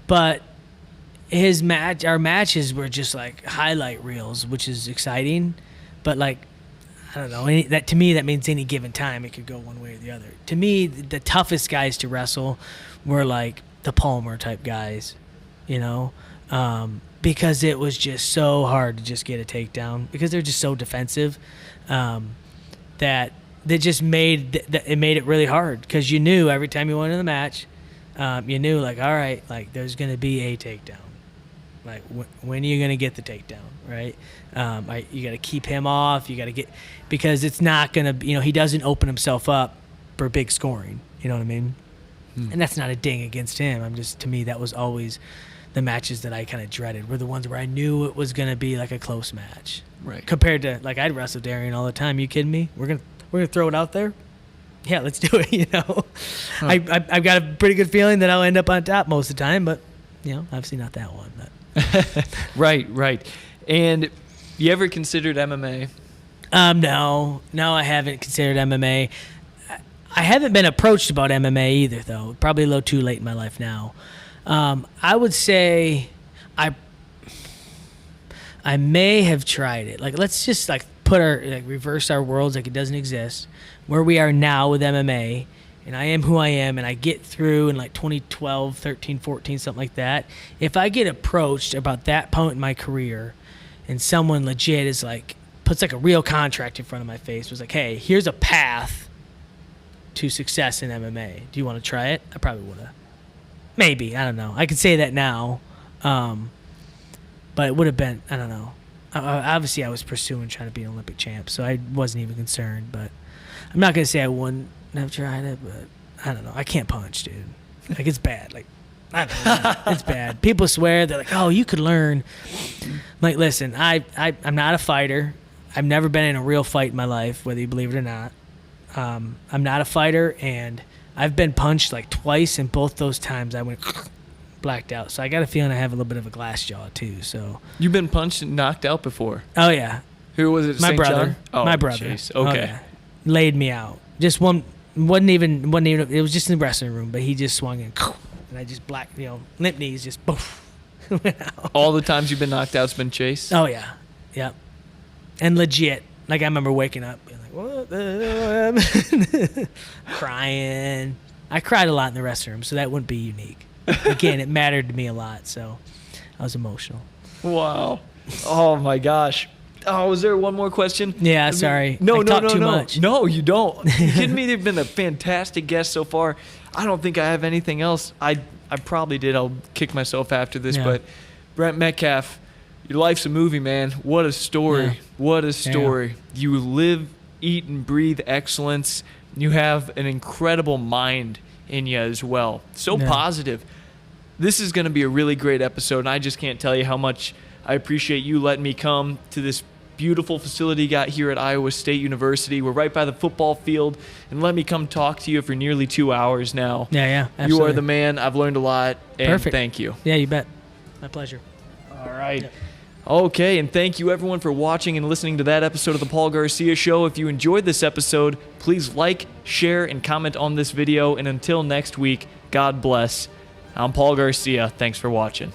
But our matches were just like highlight reels, which is exciting. But like, I don't know. To me, that means any given time it could go one way or the other. To me, the toughest guys to wrestle were like the Palmer type guys, you know, because it was just so hard to just get a takedown because they're just so defensive that just made it really hard because you knew every time you went in the match, you knew like, all right, like there's going to be a takedown. Like, when are you going to get the takedown, right? You got to keep him off. You got to get – because it's not going to – he doesn't open himself up for big scoring. You know what I mean? And that's not a ding against him. To me, that was always the matches that I kind of dreaded were the ones where I knew it was going to be like a close match. Right. Compared to – like, I'd wrestle Darian all the time. You kidding me? We're gonna throw it out there? Yeah, let's do it, Huh. I've got a pretty good feeling that I'll end up on top most of the time, but, obviously not that one. But. Right. And you ever considered MMA? No, I haven't considered MMA. I haven't been approached about MMA either, though. Probably a little too late in my life now. I would say I may have tried it. Like, let's just like reverse our worlds like it doesn't exist. Where we are now with MMA, and I am who I am, and I get through in like 2012, 13, 14, something like that. If I get approached about that point in my career, and someone legit is like, puts like a real contract in front of my face, was like, hey, here's a path to success in MMA. Do you want to try it? I probably would have. Maybe. I don't know. I could say that now. But it would have been, I don't know. Obviously, I was pursuing trying to be an Olympic champ, so I wasn't even concerned. But I'm not going to say I wouldn't have tried it, but I don't know. I can't punch, dude. Like, it's bad. Like, I don't know. It's bad. People swear. They're like, oh, you could learn. I'm like, listen, I'm not a fighter. I've never been in a real fight in my life, whether you believe it or not. I'm not a fighter, and I've been punched like twice, and both those times I went blacked out. So I got a feeling I have a little bit of a glass jaw too. So you've been punched and knocked out before? Oh yeah. Who was it? My St. brother. John? Oh, my brother. Geez. Okay. Oh, yeah. Laid me out. Just one. Wasn't even. It was just in the wrestling room, but he just swung in, and I just limp knees just poof, went out. All the times you've been knocked out's been chased? Oh yeah. Yep. And legit. Like, I remember waking up being like, what the crying. I cried a lot in the restroom, so that wouldn't be unique. Again, it mattered to me a lot, so I was emotional. Wow. Oh, my gosh. Oh, is there one more question? Yeah, sorry. No. Too much. No, you don't. You kidding me? They've been a fantastic guest so far. I don't think I have anything else. I probably did. I'll kick myself after this, but Brent Metcalf, your life's a movie, man. What a story. Yeah. What a story. Yeah. You live, eat, and breathe excellence. You have an incredible mind in you as well. So positive. This is going to be a really great episode, and I just can't tell you how much I appreciate you letting me come to this beautiful facility you got here at Iowa State University. We're right by the football field, and let me come talk to you for nearly 2 hours now. Yeah, absolutely. You are the man. I've learned a lot, and Perfect. Thank you. Yeah, you bet. My pleasure. All right. Yep. Okay, and thank you everyone for watching and listening to that episode of the Paul Garcia Show. If you enjoyed this episode, please like, share, and comment on this video. And until next week, God bless. I'm Paul Garcia. Thanks for watching.